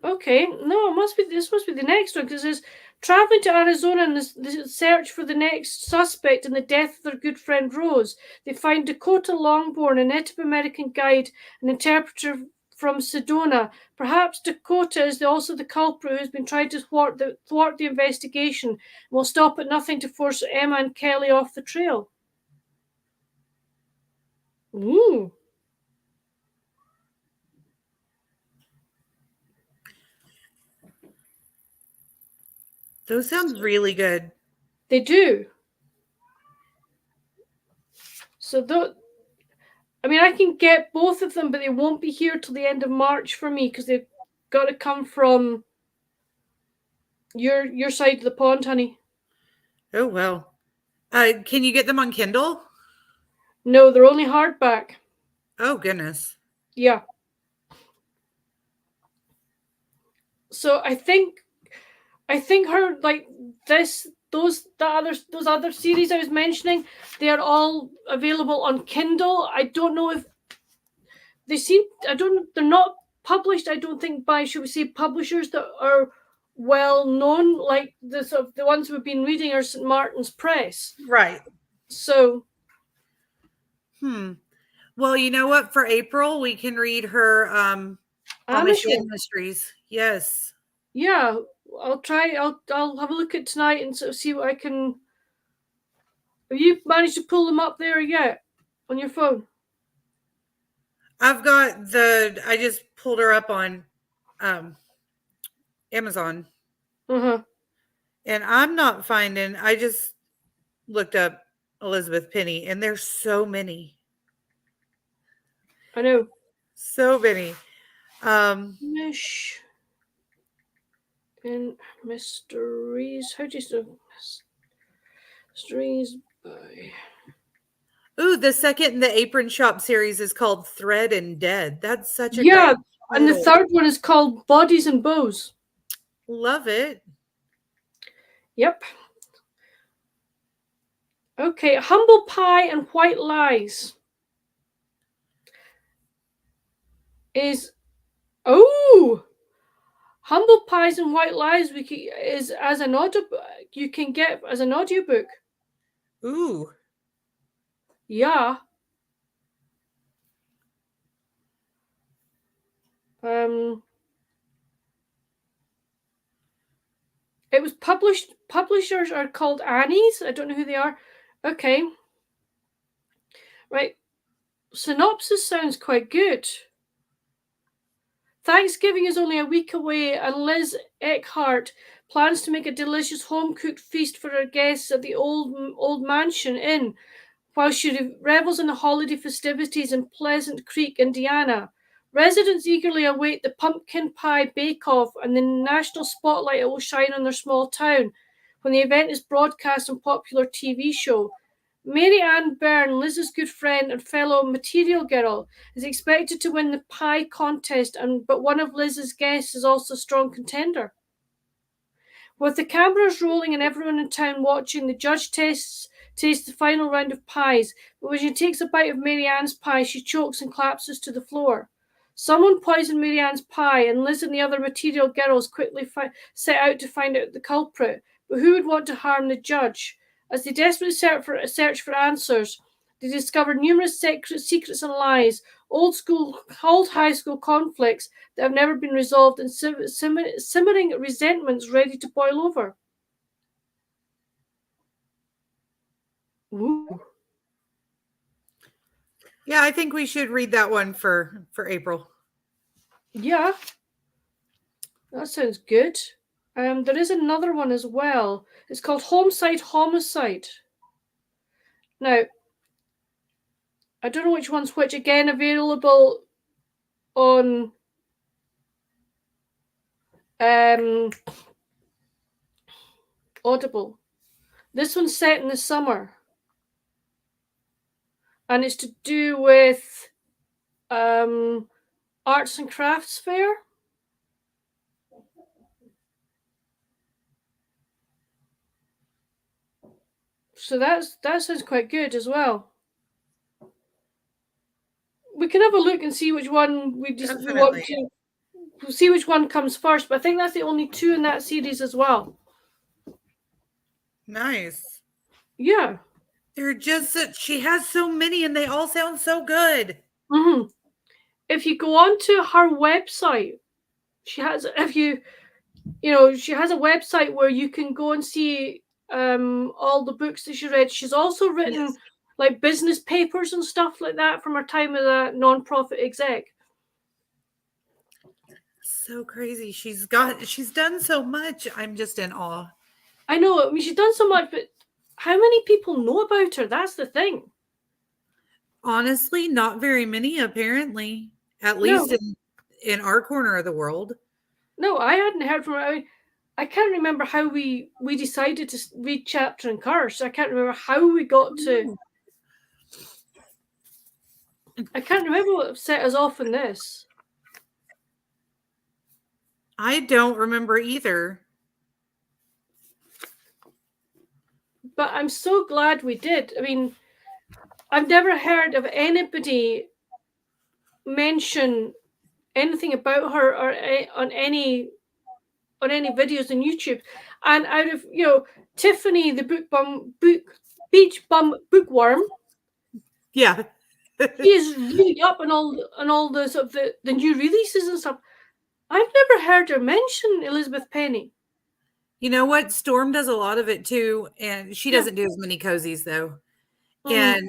Okay, no, this must be the next one, because it says traveling to Arizona in the search for the next suspect in the death of their good friend Rose. They find Dakota Longborn, a Native American guide and interpreter from Sedona. Perhaps Dakota is also the culprit who has been trying to thwart the investigation and will stop at nothing to force Emma and Kelly off the trail. Ooh. Those sound really good. They do. So I can get both of them, but they won't be here till the end of March for me because they've got to come from your side of the pond, honey. Oh, well. Can you get them on Kindle? No, they're only hardback. Oh, goodness. Yeah. So I think her like this those other series I was mentioning, they are all available on Kindle. I don't know if they're not published, I don't think, by, should we say, publishers that are well known, like the sort of the ones we've been reading are St. Martin's Press. Right. So. Well, you know what? For April, we can read her Amish Amish Mysteries. Yes. Yeah, I'll try. I'll have a look at tonight and sort of see what I can. Have you managed to pull them up there yet on your phone? I've got I just pulled her up on Amazon. Uh-huh. And I'm not finding, I just looked up Elizabeth Penny, and there's so many. I know. So many. Mish in Mysteries. How do you say Mysteries by? Ooh, the second in the Apron Shop series is called Thread and Dead. That's such a Yeah, great and the title. third one is called Bodies and Bows. Love it. Yep. Okay, Humble Pie and White Lies is Humble Pies and White Lies is as an audio, you can get as an audiobook. Ooh. Yeah. It was published. Publishers are called Annie's. I don't know who they are. Okay. Right. Synopsis sounds quite good. Thanksgiving is only a week away, and Liz Eckhart plans to make a delicious home-cooked feast for her guests at the old mansion inn, while she revels in the holiday festivities in Pleasant Creek, Indiana. Residents eagerly await the pumpkin pie bake-off, and the national spotlight will shine on their small town when the event is broadcast on popular TV show. Mary Ann Byrne, Liz's good friend and fellow Material Girl, is expected to win the pie contest, but one of Liz's guests is also a strong contender. With the cameras rolling and everyone in town watching, the judge tastes the final round of pies, but when she takes a bite of Mary Ann's pie, she chokes and collapses to the floor. Someone poisoned Mary Ann's pie, and Liz and the other Material Girls quickly set out to find out the culprit, but who would want to harm the judge? As they desperately search for answers, they discover numerous secrets and lies, old high school conflicts that have never been resolved, and simmering resentments ready to boil over. Ooh. Yeah, I think we should read that one for April. Yeah, that sounds good. There is another one as well. It's called Homicide Homicide. Now, I don't know which one's which. Again, available on Audible. This one's set in the summer, and it's to do with arts and crafts fair. So that sounds quite good as well. We can have a look and see which one we want to see which one comes first. But I think that's the only two in that series as well. Nice. Yeah. They're just that she has so many and they all sound so good. Mm-hmm. If you go onto her website, she has she has a website where you can go and see all the books that she read. She's also written like business papers and stuff like that from her time as a non-profit exec. So crazy. She's done so much. I'm just in awe. I know. I mean, she's done so much, but how many people know about her? That's the thing. Honestly, not very many, apparently. At least in our corner of the world. No, I hadn't heard from her. I mean, I can't remember how we decided to read Chapter and Curse. I can't remember how we got to. I can't remember what set us off in this. I don't remember either. But I'm so glad we did. I mean, I've never heard of anybody mention anything about her or on any videos on YouTube. And out of Tiffany, the beach bum bookworm, Yeah. he is really up on all the sort of the new releases and stuff. I've never heard her mention Elizabeth Penny. You know what? Storm does a lot of it too, and she doesn't do as many cozies though. And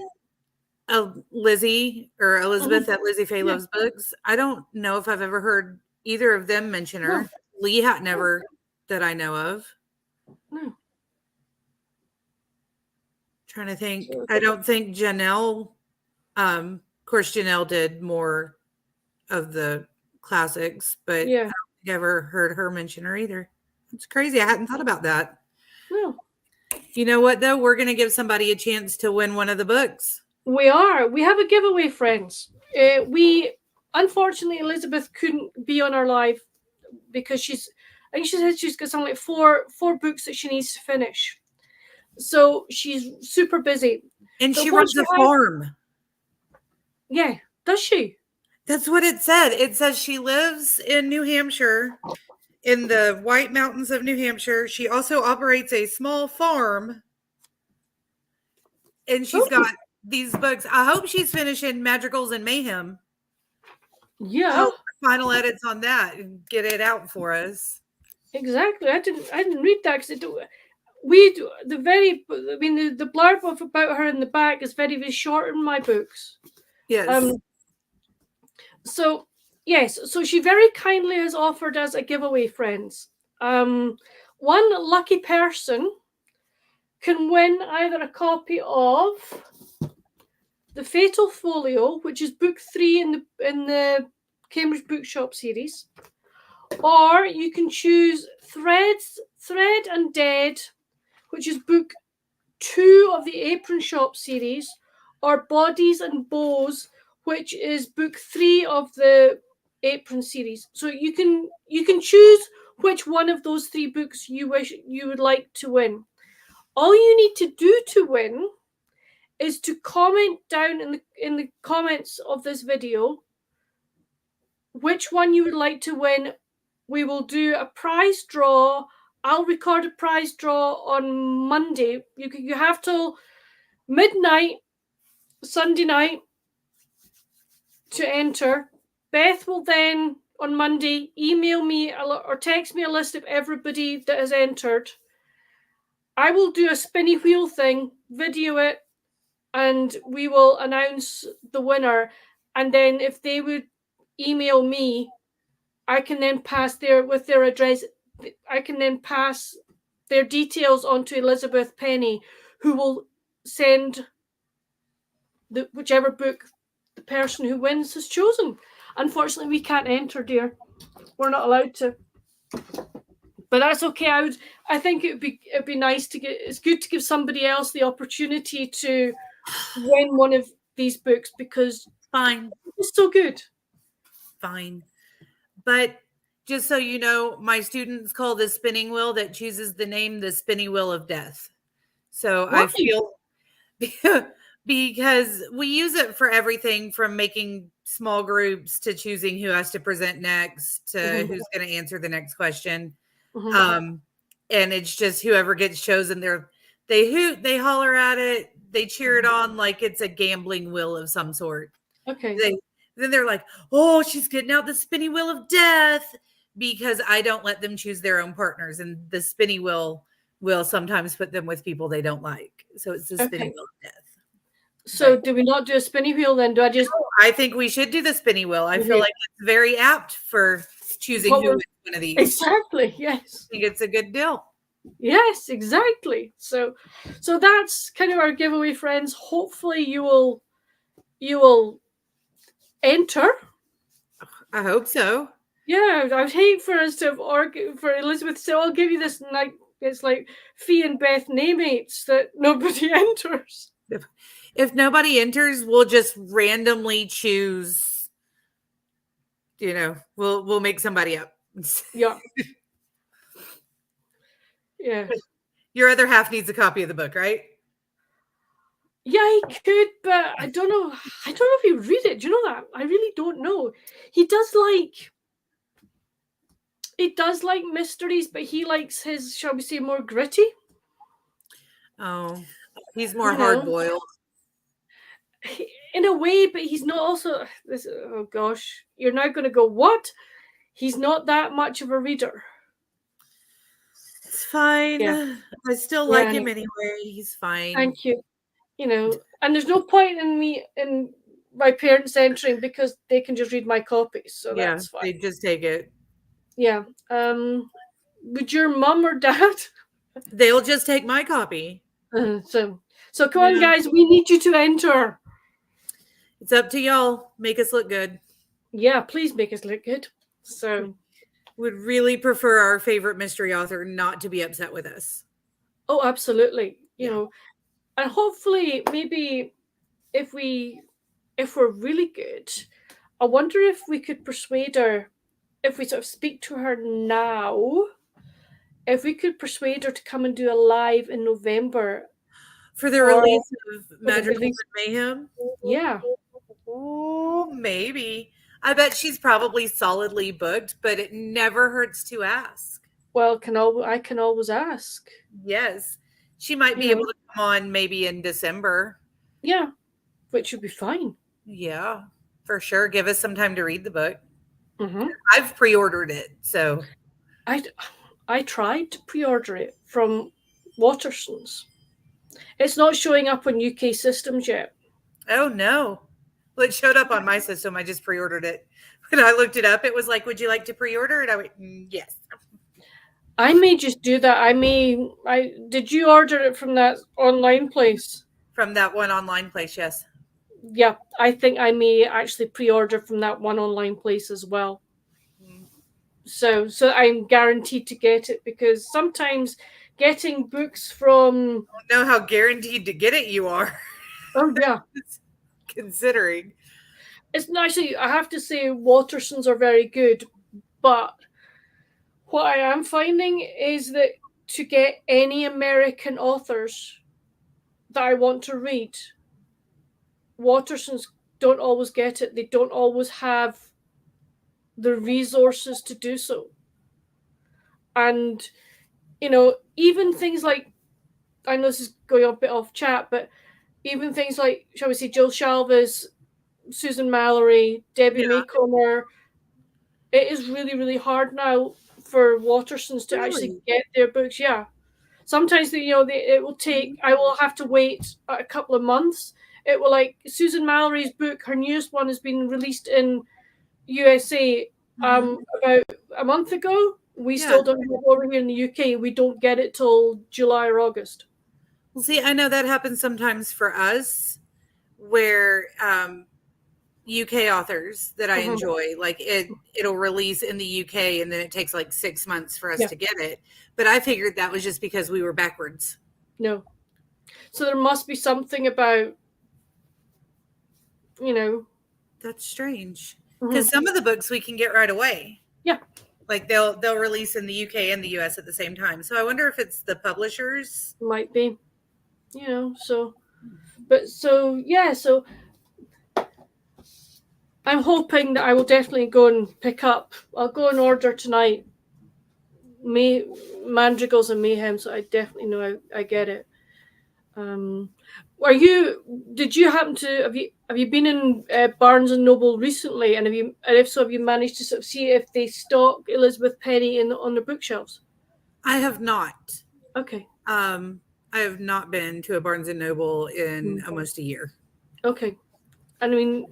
Lizzie or Elizabeth at Lizzie Faye Loves Books, I don't know if I've ever heard either of them mention her. No. Lee had never that I know of. No. Trying to think. I don't think Janelle, of course, Janelle did more of the classics, but I don't think I ever heard her mention her either. It's crazy. I hadn't thought about that. No. You know what, though? We're going to give somebody a chance to win one of the books. We are. We have a giveaway, friends. Unfortunately, Elizabeth couldn't be on our live because I think she said she's got something like four books that she needs to finish. So she's super busy. And she runs a farm. Yeah, does she? That's what it said. It says she lives in New Hampshire, in the White Mountains of New Hampshire. She also operates a small farm. And she's got these books. I hope she's finishing Madrigals and Mayhem. Yeah. Final edits on that and get it out for us. Exactly. I didn't read that because the blurb about her in the back is very, very short in my books. Yes. So she very kindly has offered us a giveaway, friends. One lucky person can win either a copy of The Fatal Folio, which is book 3 in the Cambridge Bookshop series, or you can choose Thread and Dead, which is book 2 of the Apron Shop series, or Bodies and Bows, which is book 3 of the Apron series. So you can choose which one of those 3 books you would like to win. All you need to do to win is to comment down in the comments of this video which one you would like to win. We will do a prize draw. I'll record a prize draw on Monday. You have till midnight Sunday night to enter. Beth will then on Monday email me or text me a list of everybody that has entered. I will do a spinny wheel thing, video it, and we will announce the winner. And then if they would email me, I can then pass with their address, I can then pass their details on to Elizabeth Penny, who will send whichever book the person who wins has chosen. Unfortunately, we can't enter, dear. We're not allowed to. But that's okay. I think it'd be nice to it's good to give somebody else the opportunity to win one of these books because it's so good. Fine. But just so you know, my students call the spinning wheel that chooses the name the spinning wheel of death. So I feel because we use it for everything from making small groups to choosing who has to present next to who's going to answer the next question. And it's just whoever gets chosen, they hoot, they holler at it, they cheer it on like it's a gambling wheel of some sort. Okay. Then they're like, oh, she's getting out the spinning wheel of death, because I don't let them choose their own partners. And the spinning wheel will sometimes put them with people they don't like. So it's the spinning wheel of death. So do we not do a spinning wheel then? Do I just... I think we should do the spinning wheel. I feel like it's very apt for choosing who wins one of these. Exactly, yes. I think it's a good deal. Yes, exactly. So that's kind of our giveaway, friends. Hopefully you will enter. I hope so. Yeah, I'd hate for us to for Elizabeth to say, I'll give you this, and it's like Fee and Beth name-mates that nobody enters. If nobody enters, we'll just randomly choose, we'll make somebody up. Yeah. Yeah. Your other half needs a copy of the book, right? Yeah, he could, but I don't know. I don't know if he'd read it. Do you know that? I really don't know. He does like mysteries, but he likes his, shall we say, more gritty. Oh, he's more You hard know, boiled. in a way, but he's not also this. Oh gosh, you're now going to go what? He's not that much of a reader. It's fine. Yeah, I still like yeah. him anyway. He's fine. Thank you. And there's no point in my parents entering because they can just read my copies, so Yeah, that's fine. they just take it. Yeah. Would your mum or dad? They'll just take my copy. So come on, guys. We need you to enter. It's up to y'all. Make us look good. Yeah, please make us look good. So would really prefer our favorite mystery author not to be upset with us. Oh, absolutely. You know, and hopefully, maybe if we're really good, I wonder if we could persuade her, if we sort of speak to her now, if we could persuade her to come and do a live in November for the release of Magical Mayhem. Yeah. Oh, maybe. I bet she's probably solidly booked, but it never hurts to ask. Well, I can always ask. Yes. She might be able to come on maybe in December. Yeah, which would be fine. Yeah, for sure. Give us some time to read the book. Mm-hmm. I've pre-ordered it, so I tried to pre-order it from Waterson's. It's not showing up on UK systems yet. Oh no. Well, it showed up on my system. I just pre-ordered it. When I looked it up, it was like, would you like to pre-order it? I went, yes. I may just do that. Did you order it from that online place? From that one online place, yes. Yeah, I think I may actually pre-order from that one online place as well. So I'm guaranteed to get it, because sometimes getting books from... I don't know how guaranteed to get it you are. Oh yeah. Considering. It's not actually, I have to say, Waterson's are very good, but what I am finding is that to get any American authors that I want to read, Waterson's don't always get it. They don't always have the resources to do so. And, even things like, I know this is going a bit off chat, but even things like, shall we say, Jill Shalvis, Susan Mallory, Debbie Maycomer, it is really, really hard now for Waterson's to actually get their books. Yeah. Sometimes, it will take, I will have to wait a couple of months. It will, like Susan Mallory's book, her newest one has been released in USA about a month ago. We still don't have it over here in the UK. We don't get it till July or August. Well, see, I know that happens sometimes for us, where UK authors that I enjoy, like it'll release in the UK and then it takes like 6 months for us to get it. But I figured that was just because we were backwards. No. So there must be something about, That's strange. Because some of the books we can get right away. Yeah. Like they'll release in the UK and the US at the same time. So I wonder if it's the publishers. Might be. So I'm hoping that I will definitely go and pick up. I'll go and order tonight Madrigals and Mayhem, so I definitely know I get it. Did you happen to have you been in Barnes and Noble recently, and if so, have you managed to sort of see if they stock Elizabeth Penny on the bookshelves? I have not. Okay. I have not been to a Barnes and Noble in almost a year. Okay. I mean,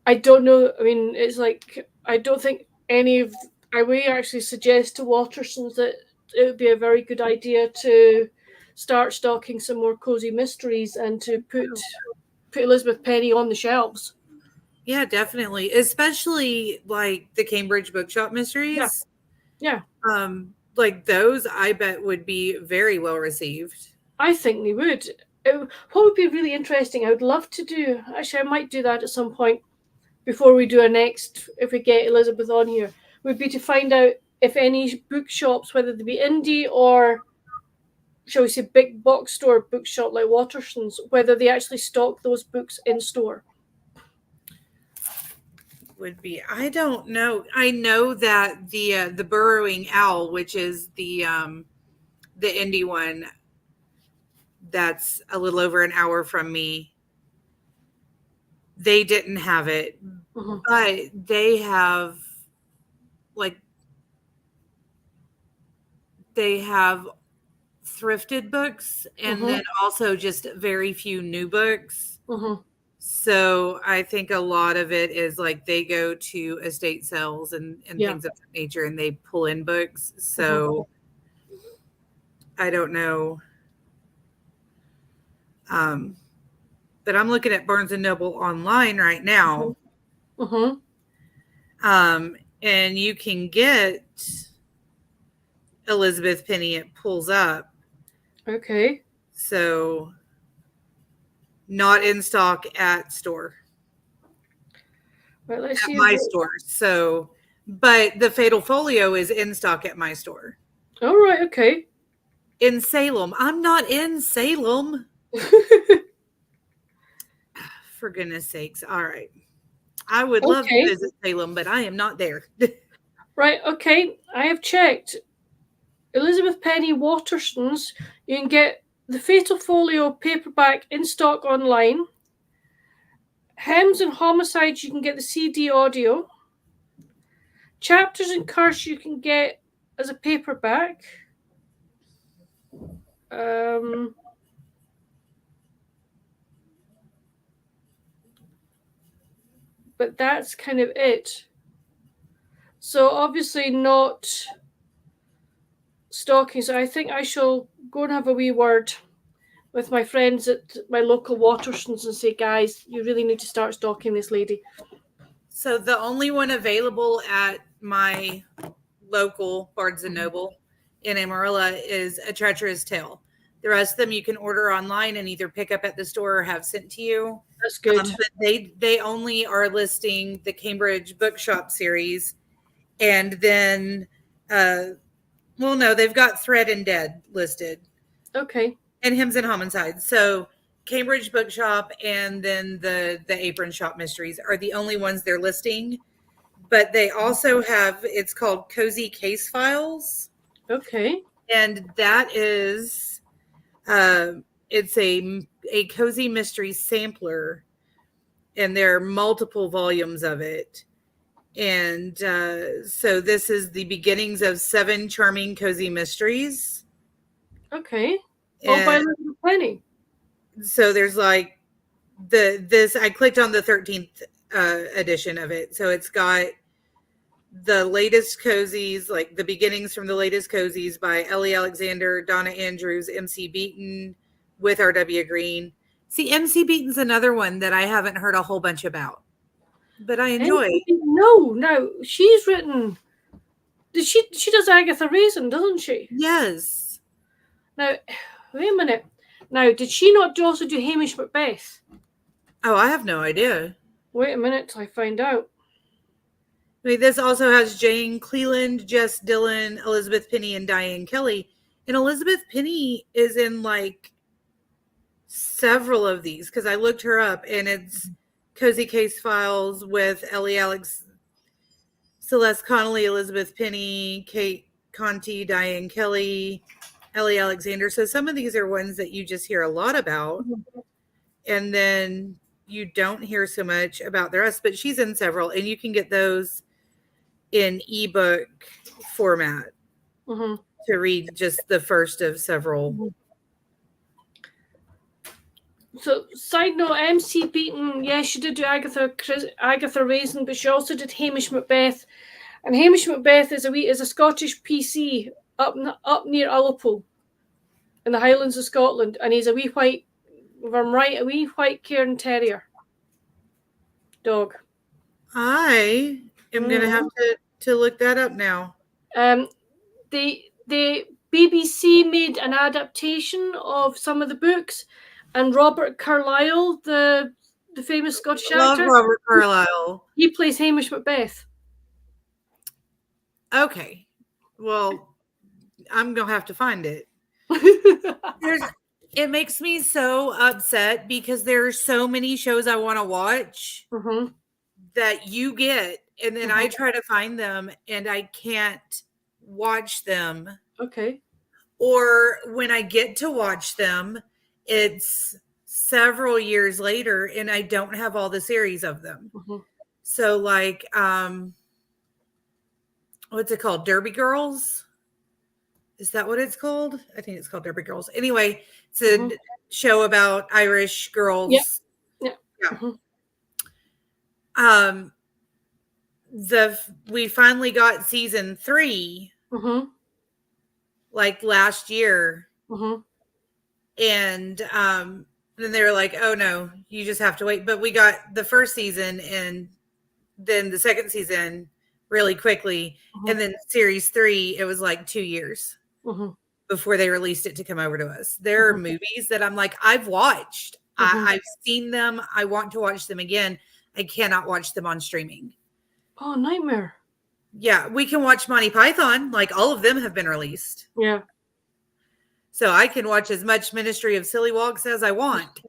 I don't know. I mean, it's like, I don't think I would actually suggest to Waterson's that it would be a very good idea to start stocking some more cozy mysteries and to put Elizabeth Penny on the shelves. Yeah, definitely. Especially like the Cambridge Bookshop mysteries. Yeah. Like those, I bet would be very well received. I think they would. What would be really interesting, I would love to do, actually I might do that at some point before we do our next, if we get Elizabeth on here, would be to find out if any bookshops, whether they be indie or shall we say, big box store bookshop like Waterston's, whether they actually stock those books in store. Would be, I don't know. I know that the Burrowing Owl, which is the indie one that's a little over an hour from me, they didn't have it, but they have thrifted books and then also just very few new books. So I think a lot of it is like they go to estate sales and things of that nature, and they pull in books. So I don't know. But I'm looking at Barnes & Noble online right now. And you can get Elizabeth Penny. It pulls up. Okay. So not in stock at store. Right, let's at see my store. So, but the Fatal Folio is in stock at my store. All right. Okay. In Salem. I'm not in Salem. For goodness sakes. All right. I would love to visit Salem, but I am not there. Right. Okay. I have checked. Elizabeth Penny Waterston's. You can get the Fatal Folio paperback in stock online. Hems and Homicides, you can get the CD audio. Chapters and Curse, you can get as a paperback. But that's kind of it. So obviously not stocking. So I think I shall go and have a wee word with my friends at my local Waterstones and say, guys, you really need to start stocking this lady. So the only one available at my local Barnes & Noble in Amarillo is A Treacherous Tale. The rest of them you can order online and either pick up at the store or have sent to you. That's good. But they only are listing the Cambridge Bookshop series. And then, well, no, they've got Thread and Dead listed. Okay. And Hems and Homicides. So Cambridge Bookshop and then the Apron Shop Mysteries are the only ones they're listing. But they also have, it's called Cozy Case Files. Okay. And that is, it's a cozy mystery sampler. And there are multiple volumes of it. And so this is the beginnings of 7 charming cozy mysteries. Okay. All by Elizabeth Penny. So there's like I clicked on the 13th edition of it. So it's got the latest cozies, like the beginnings from the latest cozies by Ellie Alexander, Donna Andrews, MC Beaton with R.W. Green. See, MC Beaton's another one that I haven't heard a whole bunch about, but I enjoy. No, she's written. She does Agatha Raisin, doesn't she? Yes. Now, wait a minute. Now, did she not also do Hamish Macbeth? Oh, I have no idea. Wait a minute till I find out. I mean, this also has Jane Cleland, Jess Dillon, Elizabeth Penny, and Diane Kelly. And Elizabeth Penny is in like several of these because I looked her up, and it's Cozy Case Files with Ellie Alex, Celeste Connolly, Elizabeth Penny, Kate Conti, Diane Kelly, Ellie Alexander. So some of these are ones that you just hear a lot about. And then you don't hear so much about the rest, but she's in several, and you can get those in ebook format to read just the first of several. So, side note, MC Beaton, yes, she did do Agatha Raisin, but she also did Hamish Macbeth. And Hamish Macbeth is a Scottish PC up near Ullapool in the Highlands of Scotland, and he's a wee white, if I'm right, a wee white Cairn Terrier dog. I am going to have to look that up now. The BBC made an adaptation of some of the books, and Robert Carlyle, the famous Scottish actor, Robert Carlyle. He plays Hamish Macbeth. Okay. Well, I'm going to have to find it. It makes me so upset because there are so many shows I want to watch that you get, and then I try to find them and I can't watch them. Okay. Or when I get to watch them, it's several years later and I don't have all the series of them. So like what's it called? Derby Girls? Is that what it's called? I think it's called Derby Girls. Anyway, it's a show about Irish girls. Yeah. We finally got season 3 like last year. And then they were like, oh no, you just have to wait. But we got the first season and then the second season really quickly. And then series 3, it was like 2 years before they released it to come over to us. There are movies that I'm like, I've watched. I've seen them. I want to watch them again. I cannot watch them on streaming. Oh, nightmare. Yeah, we can watch Monty Python. Like all of them have been released. Yeah. So I can watch as much Ministry of Silly Walks as I want.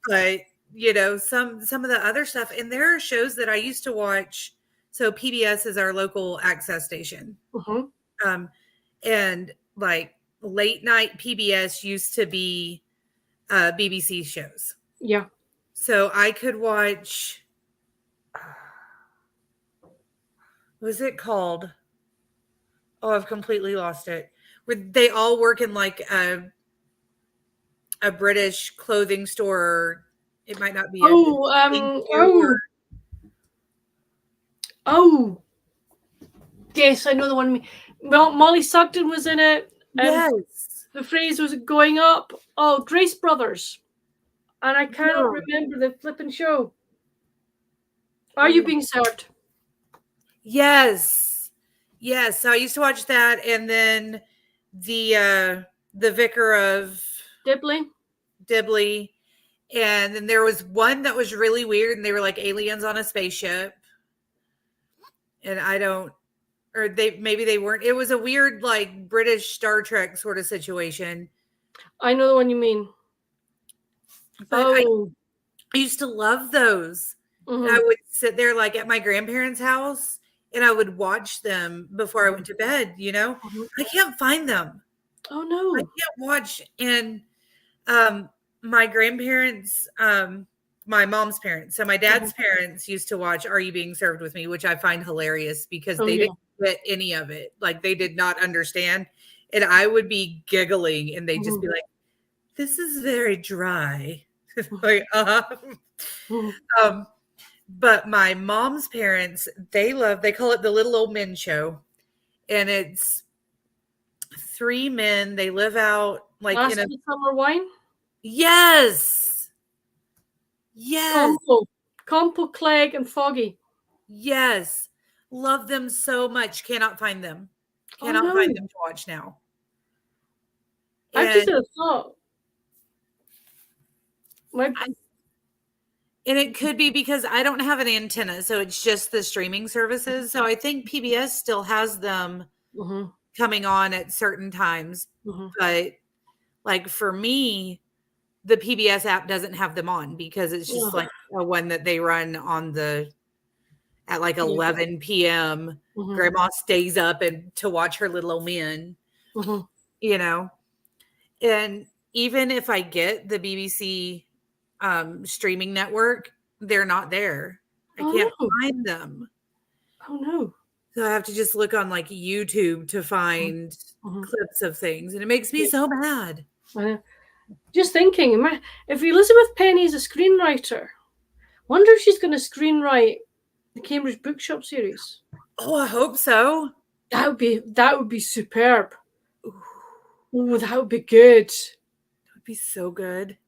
But, you know, some of the other stuff. And there are shows that I used to watch. So PBS is our local access station. And like late night PBS used to be BBC shows. Yeah. So I could watch, what was it called? Oh, I've completely lost it. Where they all work in like a British clothing store. It might not be. Yes, I know the one. Well, Molly Sugden was in it. Yes. The phrase was going up. Oh, Grace Brothers. And I cannot remember the flipping show. Are You Being Served? Yes. Yes. So I used to watch that. And then the Vicar of Dibley. And then there was one that was really weird. And they were like aliens on a spaceship. And maybe they weren't. It was a weird, like British Star Trek sort of situation. I know the one you mean. But I used to love those. And I would sit there like at my grandparents' house and I would watch them before I went to bed, you know? I can't find them. Oh no. I can't watch. And my grandparents, my mom's parents, so my dad's parents used to watch Are You Being Served with Me, which I find hilarious because they didn't get any of it. Like they did not understand. And I would be giggling and they'd just be like, this is very dry. Like, but my mom's parents, they call it the Little Old Men Show. And it's 3 men. They live out like in a summer wine. Yes. Yes. Compo, Clegg, and Foggy. Yes. Love them so much. Cannot find them. Cannot find them to watch now. I just had a thought. And it could be because I don't have an antenna, so it's just the streaming services. So I think PBS still has them coming on at certain times. But like for me, the PBS app doesn't have them on because it's just like a one that they run on at like 11 p.m. Grandma stays up and to watch her Little Old Men, you know. And even if I get the BBC streaming network, they're not there. I can't find them. Oh no. So I have to just look on like YouTube to find clips of things, and it makes me so mad. Just thinking, if Elizabeth Penny is a screenwriter, wonder if she's going to screenwrite the Cambridge Bookshop series. Oh, I hope so. That would be superb. Oh, that would be good. That would be so good.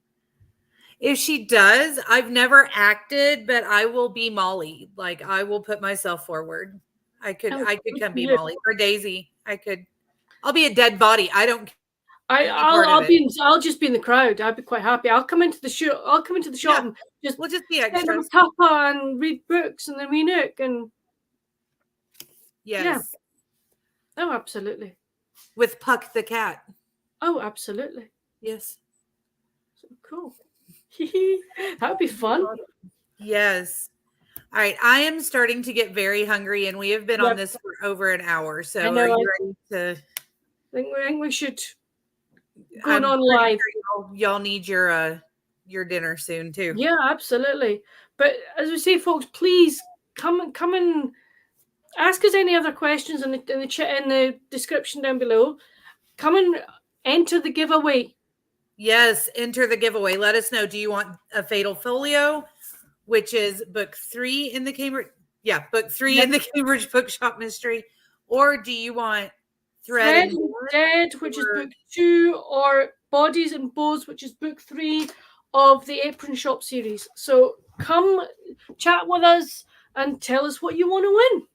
If she does, I've never acted, but I will be Molly. Like I will put myself forward. I could come be Molly or Daisy. I'll be a dead body. I don't care. I'll just be in the crowd. I'd be quite happy. I'll come into the shop and we'll just be extras. Tapa and read books and then we nook and yes. Yeah. Oh, absolutely. With Puck the cat. Oh, absolutely. Yes. So cool. That would be fun. Yes. All right. I am starting to get very hungry, and we have been on Yep. this for over an hour. I So know. are you I ready to? think we should go I'm on pretty live. sure y'all need your dinner soon too. Yeah, absolutely. But as we say, folks, please come and ask us any other questions in the chat in the description down below. Come and enter the giveaway. Yes, enter the giveaway. Let us know. Do you want a Fatal Folio, which is book 3 in the Cambridge? Yeah, book 3 in the Cambridge Bookshop Mystery, or do you want Thread and Dead, which is book 2, or Bodies and Bows, which is book 3 of the Apron Shop series. So come chat with us and tell us what you want to win.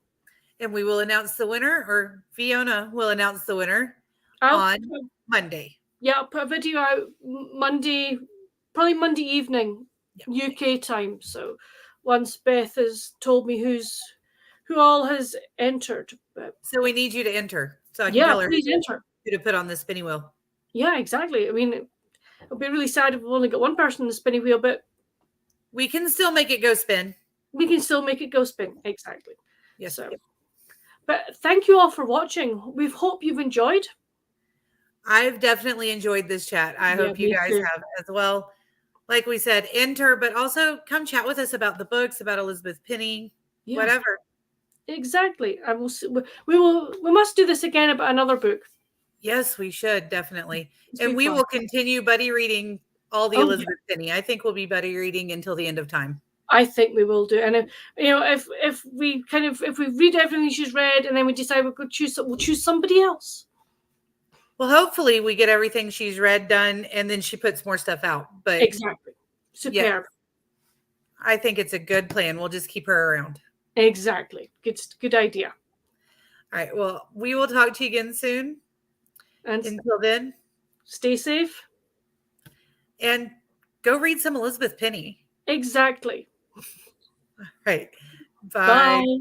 And we will announce the winner, or Fiona will announce the winner on Monday. Yeah, I'll put a video out Monday, probably Monday evening, UK time. So once Beth has told me who all has entered. But so we need you to enter. So I can tell her please enter. Who to put on the spinning wheel. Yeah, exactly. I mean, it'll be really sad if we've only got one person in the spinning wheel, but we can still make it go spin. We can still make it go spin. Exactly. Yes. So, but thank you all for watching. We hope you've enjoyed. I've definitely enjoyed this chat. I hope you guys have as well. Like we said, enter, but also come chat with us about the books, about Elizabeth Penny, whatever. Exactly. I will. We must do this again about another book. Yes, we should definitely, and we will continue buddy reading all the Elizabeth Penny. I think we'll be buddy reading until the end of time. I think we will do, and if we read everything she's read, and then we decide we'll choose somebody else. Well, hopefully we get everything she's read done, and then she puts more stuff out. But exactly, superb. Yeah, I think it's a good plan. We'll just keep her around. Exactly, good idea. All right. Well, we will talk to you again soon. And until then, stay safe and go read some Elizabeth Penny. Exactly. All right. Bye. Bye.